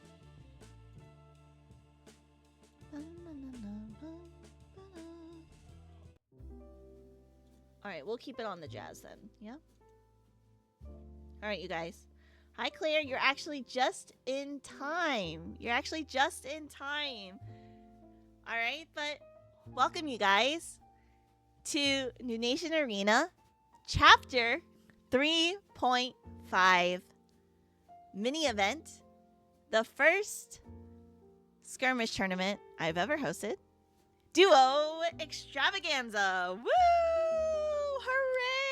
Alright, we'll keep it on the jazz then. Yeah? Alright, you guys. Hi, Claire. You're actually just in time. Alright, but welcome, you guys, to Noonation Arena Chapter 3.5 mini event. The first skirmish tournament I've ever hosted. Duo Extravaganza. Woo! Hooray!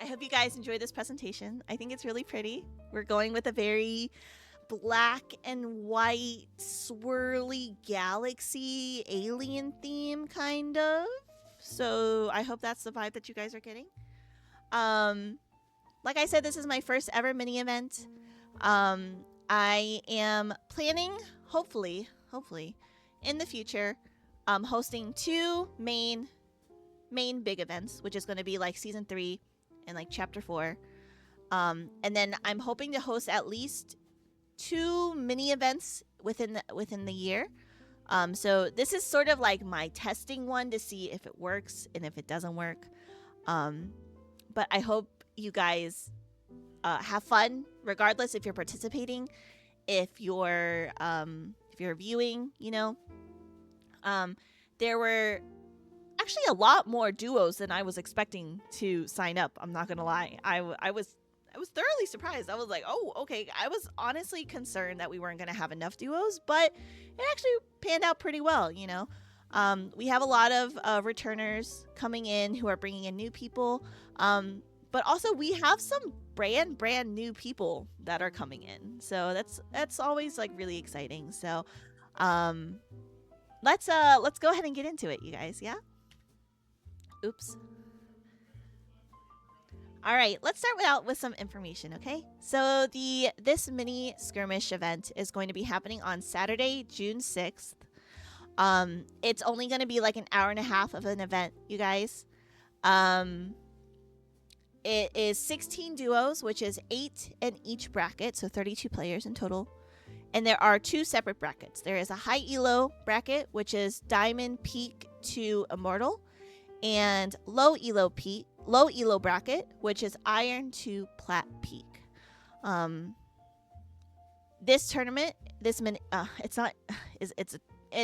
I hope you guys enjoy this presentation. I think it's really pretty. We're going with a very black and white, swirly galaxy alien theme, kind of. So I hope that's the vibe that you guys are getting. Like I said, this is my first ever mini event. I am planning, hopefully, in the future, hosting 2 main big events, which is going to be like season 3 and like chapter 4. And then I'm hoping to host at least 2 mini events within the year. So this is sort of like my testing one to see if it works and if it doesn't work. But I hope you guys have fun, regardless if you're participating, if you're viewing. You know, there were actually a lot more duos than I was expecting to sign up. I'm not gonna lie, I was thoroughly surprised. I was like, oh, okay. I was honestly concerned that we weren't gonna have enough duos, but it actually panned out pretty well. You know, we have a lot of returners coming in who are bringing in new people. But also we have some brand new people that are coming in. So that's always like really exciting. So let's go ahead and get into it, you guys. Yeah? Oops. All right, let's start out with some information, okay? So this mini skirmish event is going to be happening on Saturday, June 6th. It's only going to be like an hour and a half of an event, you guys. It is 16 duos, which is 8 in each bracket, so 32 players in total. And there are 2 separate brackets. There is a high elo bracket, which is Diamond Peak to Immortal, and low elo bracket, which is Iron to Plat Peak. This tournament, it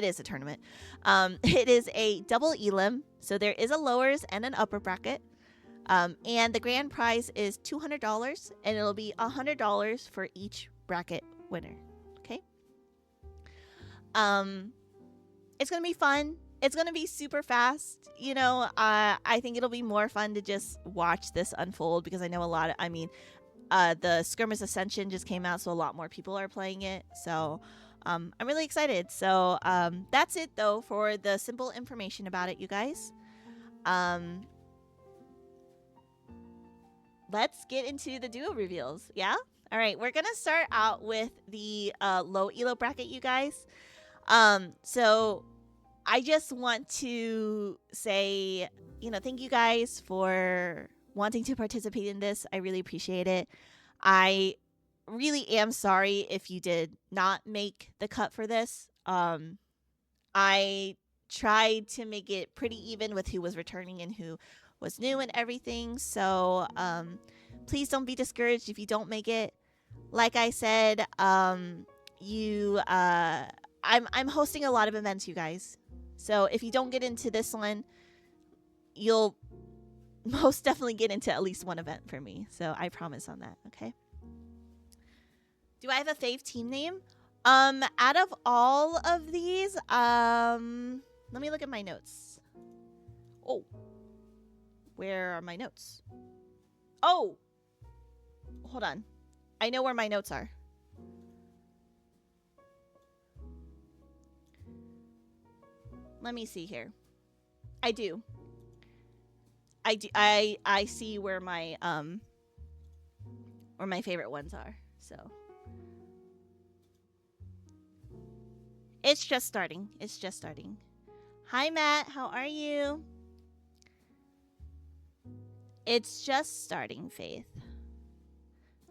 is a tournament. It is a double elim, so there is a lowers and an upper bracket. And the grand prize is $200, and it'll be $100 for each bracket winner. Okay. It's gonna be fun. It's gonna be super fast. You know, I think it'll be more fun to just watch this unfold, because I know the Skirmish Ascension just came out, so a lot more people are playing it. So I'm really excited. So that's it though for the simple information about it, you guys. Let's get into the duo reveals. Yeah? All right, we're gonna start out with the low elo bracket, you guys. So I just want to say, you know, thank you guys for wanting to participate in this. I really appreciate it. I really am sorry if you did not make the cut for this. I tried to make it pretty even with who was returning and who was new and everything. So please don't be discouraged if you don't make it. Like I said, I'm hosting a lot of events, you guys. So if you don't get into this one, you'll most definitely get into at least one event for me. So I promise on that, okay? Do I have a fave team name? Out of all of these, let me look at my notes. Oh, where are my notes? Oh, hold on. I know where my notes are. Let me see here. I do. I see where my favorite ones are. So it's just starting. It's just starting. Hi Matt, how are you? It's just starting, Faith.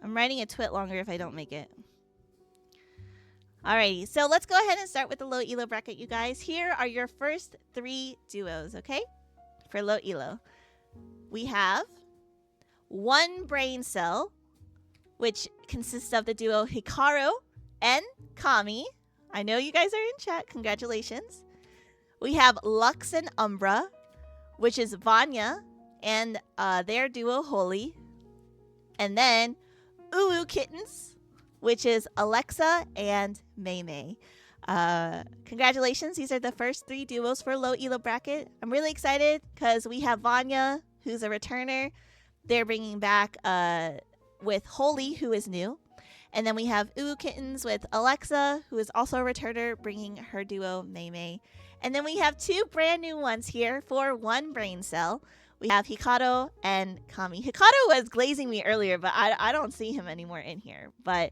I'm writing a twit longer if I don't make it. Alrighty, so let's go ahead and start with the low elo bracket, you guys. Here are your first 3 duos, okay? For low elo. We have one brain cell, which consists of the duo Hikaru and Kami. I know you guys are in chat. Congratulations. We have Lux and Umbra, which is Vanya and their duo Holy. And then Uwu Kittens, which is Alexa and Mei Mei. Congratulations. These are the first 3 duos for low elo bracket. I'm really excited because we have Vanya, who's a returner. they're bringing back with Holy, who is new. And then we have Ooh Kittens with Alexa, who is also a returner, bringing her duo Mei Mei. And then we have 2 brand new ones here for 1 brain cell. We have Hikaru and Kami. Hikaru was glazing me earlier, but I don't see him anymore in here. But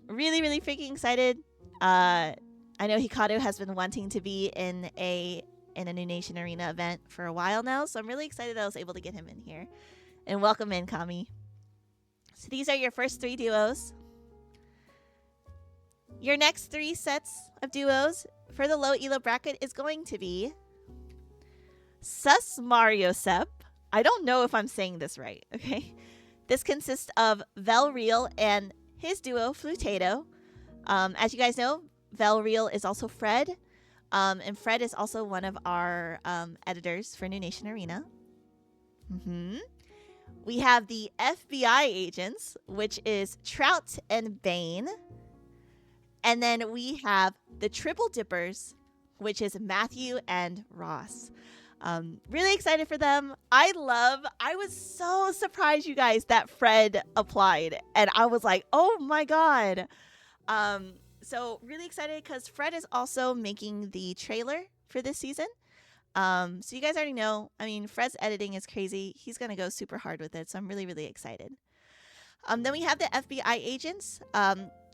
really, really freaking excited. I know Hikaru has been wanting to be in a Noonation Arena event for a while now, so I'm really excited that I was able to get him in here. And welcome in, Kami. So these are your first 3 duos. Your next 3 sets of duos for the low elo bracket is going to be Sus Mario Sep. I don't know if I'm saying this right, okay? This consists of Velreal and his duo Flutato. As you guys know, Velreal is also Fred. And Fred is also one of our editors for Noonation Arena. We have the FBI agents, which is Trout and Bane. And then we have the Triple Dippers, which is Matthew and Ross. Really excited for them. I was so surprised, you guys, that Fred applied. And I was like, oh my god. So really excited because Fred is also making the trailer for this season. So you guys already know, I mean, Fred's editing is crazy. He's going to go super hard with it. So I'm really, really excited. Then we have the FBI agents.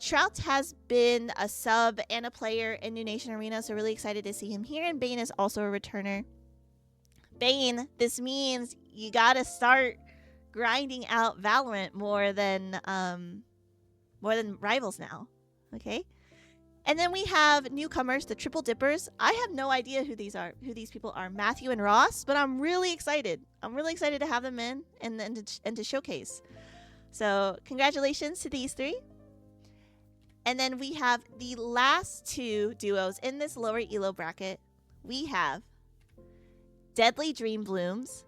Trout has been a sub and a player in Noonation Arena. So really excited to see him here. And Bane is also a returner. Bane, this means you got to start grinding out Valorant more than Rivals now. Okay. And then we have newcomers, the Triple Dippers. I have no idea who these people are, Matthew and Ross, but I'm really excited. I'm really excited to have them in and to showcase. So congratulations to these 3. And then we have the last 2 duos in this lower elo bracket. We have Deadly Dream Blooms,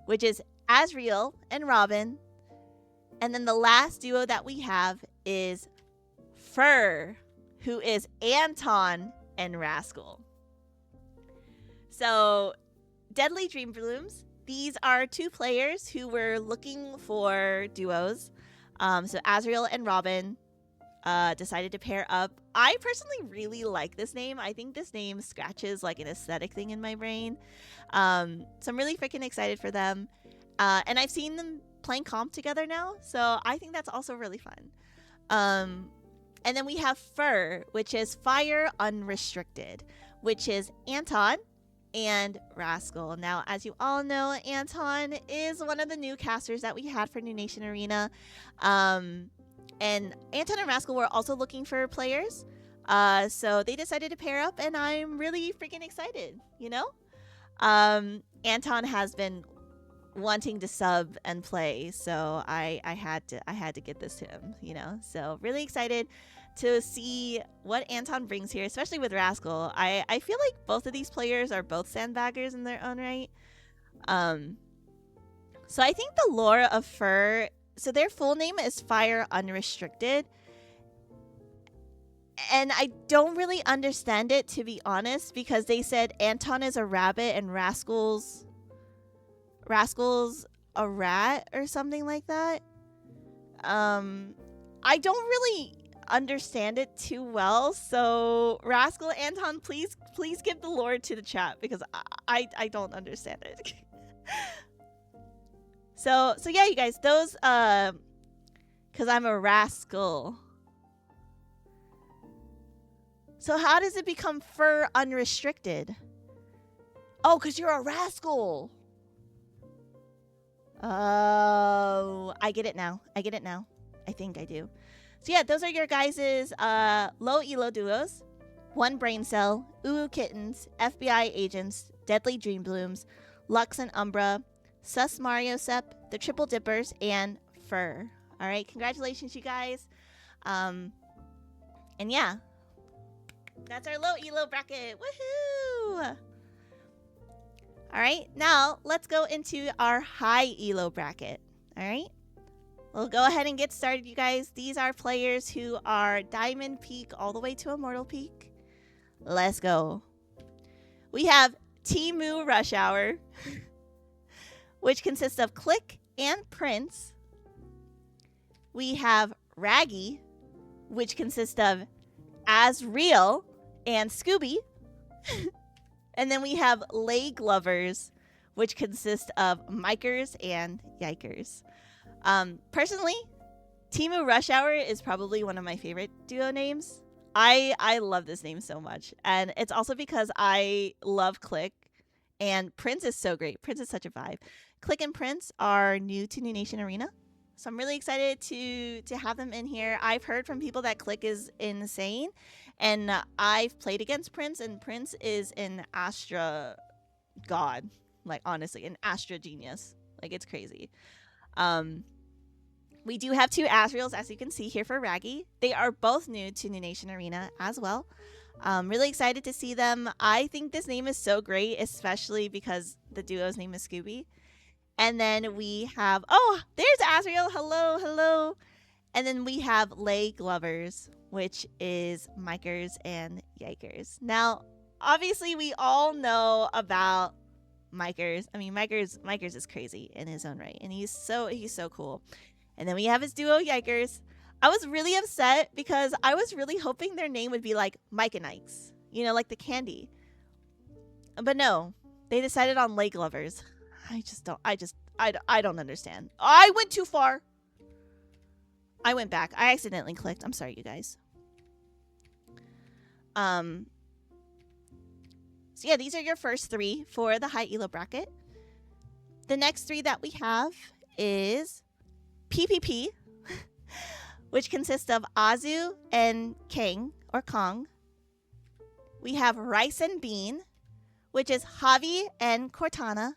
which is Asriel and Robin. And then the last duo that we have is Fur, who is Anton and Rascal. So, Deadly Dream Blooms, these are 2 players who were looking for duos. So, Asriel and Robin decided to pair up. I personally really like this name. I think this name scratches like an aesthetic thing in my brain. So, I'm really freaking excited for them. And I've seen them playing comp together now, so I think that's also really fun. And then we have Fur, which is Fire Unrestricted, which is Anton and Rascal. Now, as you all know, Anton is one of the new casters that we had for Noonation Arena. And Anton and Rascal were also looking for players. So they decided to pair up, and I'm really freaking excited, you know? Anton has been wanting to sub and play, so I had to get this to him, you know. So really excited to see what Anton brings here, especially with Rascal. I feel like both of these players are both sandbaggers in their own right. So I think the lore of Fur, so their full name is Fire Unrestricted, and I don't really understand it, to be honest, because they said Anton is a rabbit and Rascal's a rat or something like that. I don't really understand it too well, so Rascal, Anton, please give the lore to the chat, because I don't understand it. so yeah, you guys, those because I'm a rascal. So how does it become Fur Unrestricted? Oh, because you're a rascal. Oh, I get it now. I think I do. So yeah, those are your guys' low elo duos. 1 brain cell, Ooh Kittens, FBI agents, Deadly Dream Blooms, Lux and Umbra, Sus Mario Sep, the Triple Dippers, and Fur. All right, congratulations, you guys. And yeah, that's our low elo bracket. Woohoo! All right, now let's go into our high elo bracket. All right, we'll go ahead and get started, you guys. These are players who are Diamond Peak all the way to Immortal Peak. Let's go. We have Timu Rush Hour. which consists of Click and Prince. We have Raggy, which consists of Asriel and Scooby. And then we have Leg Lovers, which consist of Mikers and Yikers. Personally, Timu Rush Hour is probably one of my favorite duo names. I love this name so much. And it's also because I love Click. And Prince is so great. Prince is such a vibe. Click and Prince are new to Noonation Arena. So I'm really excited to have them in here. I've heard from people that Click is insane. And I've played against Prince. And Prince is an Astra god. Like, honestly, an Astra genius. Like, it's crazy. We do have 2 Asriels, as you can see here for Raggy. They are both new to Noonation Arena as well. Really excited to see them. I think this name is so great, especially because the duo's name is Scooby. And then we have, oh, there's Asriel. Hello, hello. And then we have Leg Lovers, which is Mikers and Yikers. Now, obviously, we all know about Mikers. I mean, Mikers is crazy in his own right, and he's so cool. And then we have his duo Yikers. I was really upset because I was really hoping their name would be like Mike and Ike's, you know, like the candy. But no, they decided on Leg Lovers. I don't understand. I went too far. I went back. I accidentally clicked. I'm sorry, you guys. So yeah, these are your first 3 for the high elo bracket. The next 3 that we have is PPP, which consists of Azu and Kang, or Kong. We have Rice and Bean, which is Javi and Cortana.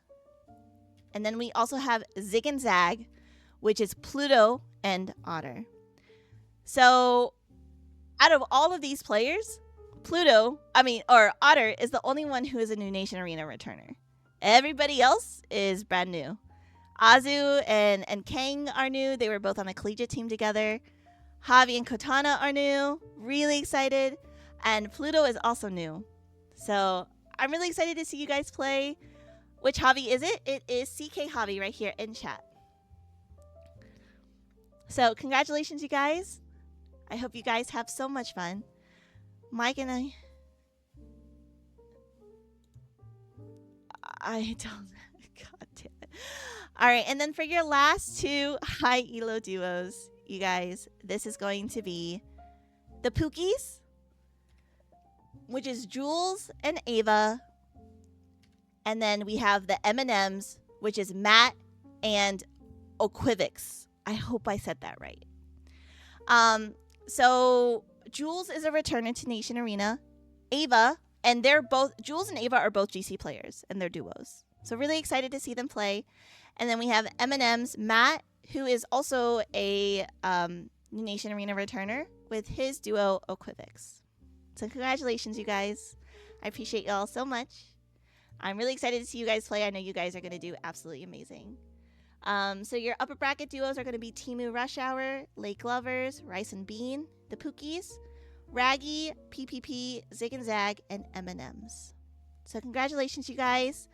And then we also have Zig and Zag, which is Pluto and Otter. So, out of all of these players, Otter is the only one who is a Noonation Arena returner. Everybody else is brand new. Azu and Kang are new. They were both on a collegiate team together. Javi and Cortana are new. Really excited. And Pluto is also new. So I'm really excited to see you guys play. Which Javi is it? It is CK Javi right here in chat. So congratulations, you guys. I hope you guys have so much fun. Mike and I don't. God damn it. All right, and then for your last 2 high elo duos, you guys, this is going to be the Pookies, which is Jules and Ava. And then we have the M&Ms, which is Matt and Oquivix. I hope I said that right. So Jules is a returner to Nation Arena. Ava, and Jules and Ava are both GC players, and they're duos. So really excited to see them play. And then we have M&M's Matt, who is also a Nation Arena returner with his duo Oquivix. So congratulations, you guys. I appreciate y'all so much. I'm really excited to see you guys play. I know you guys are going to do absolutely amazing. So your upper bracket duos are going to be Timu Rush Hour, Lake Lovers, Rice and Bean, the Pookies, Raggy, PPP, Zig and Zag, and M&M's. So congratulations, you guys.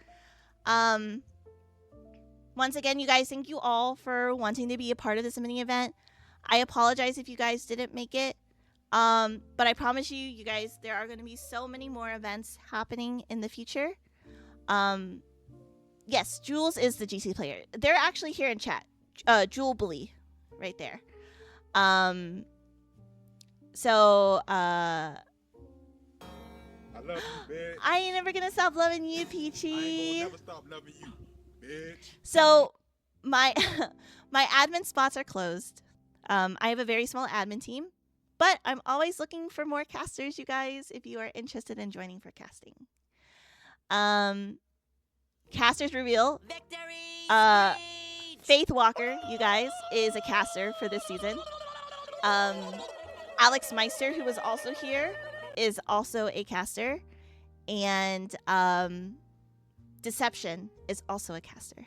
Once again, you guys, thank you all for wanting to be a part of this mini event. I apologize if you guys didn't make it. But I promise you, you guys, there are going to be so many more events happening in the future. Yes, Jules is the GC player. They're actually here in chat. Jewel Bully, right there. So, I love you, bitch. I ain't never gonna stop loving you, Peachy. I ain't gonna never stop loving you, bitch. So, my my admin spots are closed. I have a very small admin team, but I'm always looking for more casters, you guys, if you are interested in joining for casting. Casters reveal. Victory! Faith Walker, you guys, is a caster for this season. Alex Meister, who was also here, is also a caster. And Deception is also a caster.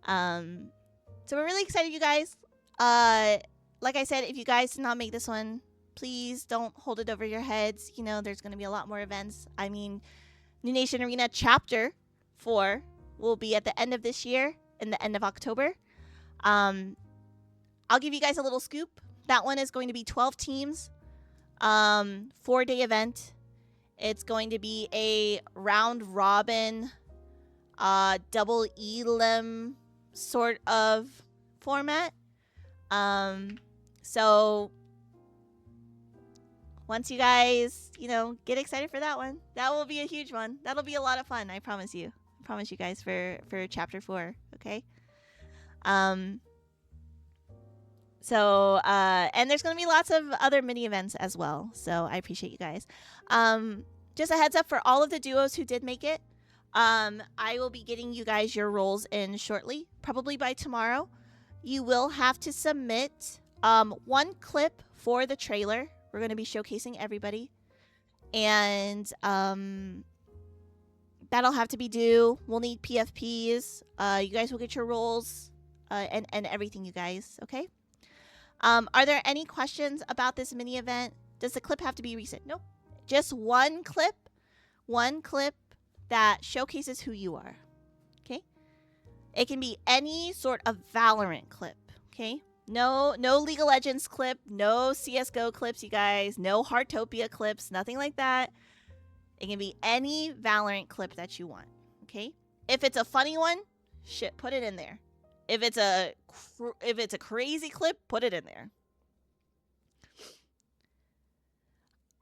So we're really excited, you guys. Like I said, if you guys did not make this one, please don't hold it over your heads. You know, there's going to be a lot more events. I mean, Noonation Arena Chapter 4 will be at the end of this year, in the end of October. I'll give you guys a little scoop. That one is going to be 12 teams, 4-day event. It's going to be a round robin, double elim sort of format. So once you guys, get excited for that one, that will be a huge one. That'll be a lot of fun. I promise you. I promise you guys for chapter 4. Okay. So, and there's going to be lots of other mini events as well. So I appreciate you guys. Just a heads up for all of the duos who did make it. I will be getting you guys your roles in shortly, probably by tomorrow. You will have to submit one clip for the trailer. We're going to be showcasing everybody. And that'll have to be due. We'll need PFPs. You guys will get your roles and everything, you guys. Okay? Are there any questions about this mini event? Does the clip have to be recent? Nope. Just one clip that showcases who you are. Okay? It can be any sort of Valorant clip. Okay? No League of Legends clip, no CSGO clips, you guys, no Heartopia clips, nothing like that. It can be any Valorant clip that you want. Okay? If it's a funny one, shit, put it in there. If it's a crazy clip, put it in there.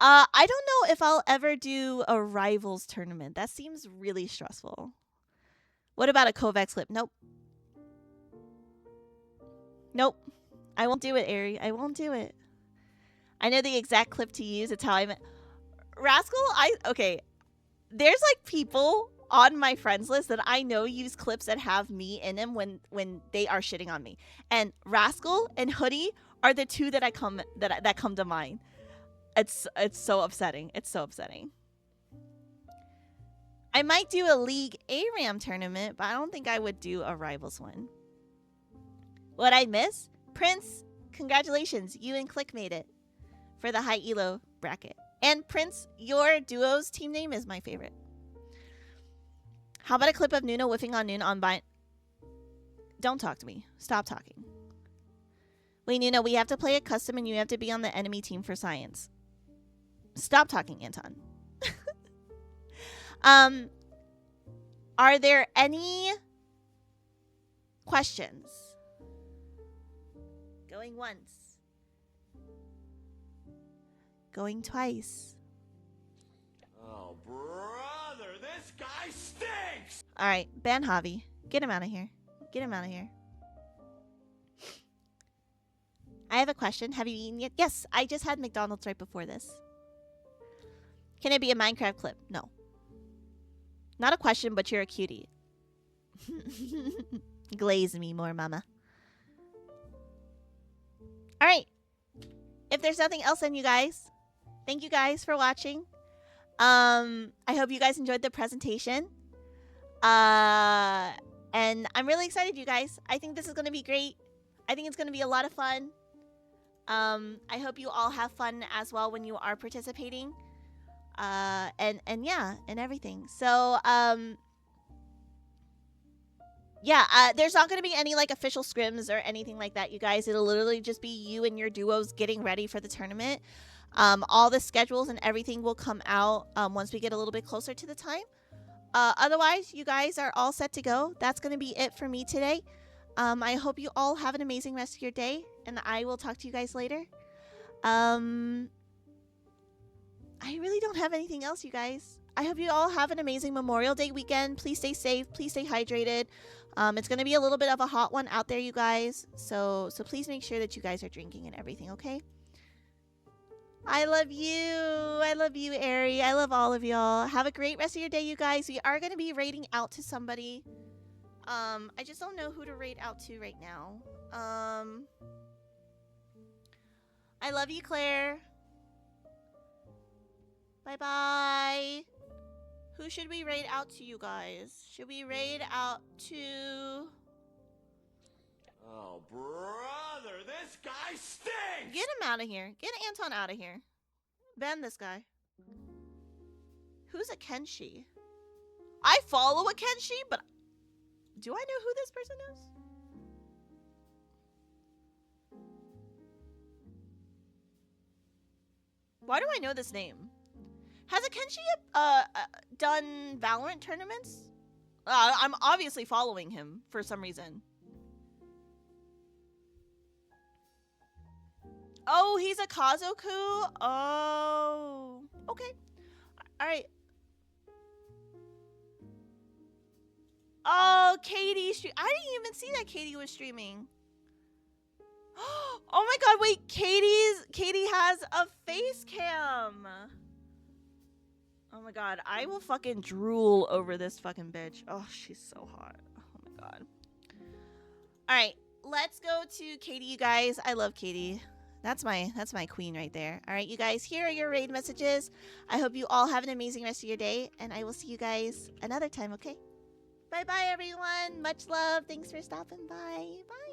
I don't know if I'll ever do a rivals tournament. That seems really stressful. What about a Kovacs clip? Nope. Nope. I won't do it, Ari. I won't do it. I know the exact clip to use. It's how I meant. Rascal, okay. There's like people on my friends list that I know use clips that have me in them when they are shitting on me. And Rascal and Hoodie are the two that that come to mind. It's so upsetting. It's so upsetting. I might do a League ARAM tournament, but I don't think I would do a Rivals one. What I miss? Prince, congratulations. You and Click made it for the high elo bracket. And Prince, your duo's team name is my favorite. How about a clip of Nuna whiffing on Noon on bind? Don't talk to me. Stop talking. Wait, Nuna, we have to play a custom and you have to be on the enemy team for science. Stop talking, Anton. Are there any questions? Going once. Going twice. Oh, brother, this guy stinks! Alright, ban Javi. Get him out of here. Get him out of here. I have a question. Have you eaten yet? Yes, I just had McDonald's right before this. Can it be a Minecraft clip? No. Not a question, but you're a cutie. Glaze me more, mama. Alright. If there's nothing else then, you guys, thank you guys for watching. I hope you guys enjoyed the presentation. And I'm really excited, you guys. I think this is going to be great. I think it's going to be a lot of fun. I hope you all have fun as well when you are participating. And yeah, and everything. So, yeah, there's not going to be any like official scrims or anything like that, you guys. It'll literally just be you and your duos getting ready for the tournament. All the schedules and everything will come out once we get a little bit closer to the time. Otherwise, you guys are all set to go. That's going to be it for me today. I hope you all have an amazing rest of your day, and I will talk to you guys later. I really don't have anything else, you guys. I hope you all have an amazing Memorial Day weekend. Please stay safe. Please stay hydrated. It's going to be a little bit of a hot one out there, you guys. So please make sure that you guys are drinking and everything, okay? I love you. I love you, Ari. I love all of y'all. Have a great rest of your day, you guys. We are going to be raiding out to somebody. I just don't know who to raid out to right now. I love you, Claire. Bye-bye. Who should we raid out to, you guys? Should we raid out to... Oh, brother, this guy stinks! Get him out of here. Get Anton out of here. Ban this guy. Who's a Kenshi? I follow a Kenshi, but Do I know who this person is? Why do I know this name? Has Akenshi done Valorant tournaments? I'm obviously following him for some reason. Oh, he's a Kazoku? Oh. Okay. Alright. Oh, Katie. I didn't even see that Katie was streaming. Oh my god, wait. Katie has a face cam. Oh my god, I will fucking drool over this fucking bitch. Oh, she's so hot. Oh my god. Alright, let's go to Katie, you guys. I love Katie. That's my queen right there. Alright, you guys, here are your raid messages. I hope you all have an amazing rest of your day, and I will see you guys another time, okay? Bye-bye, everyone. Much love. Thanks for stopping by. Bye.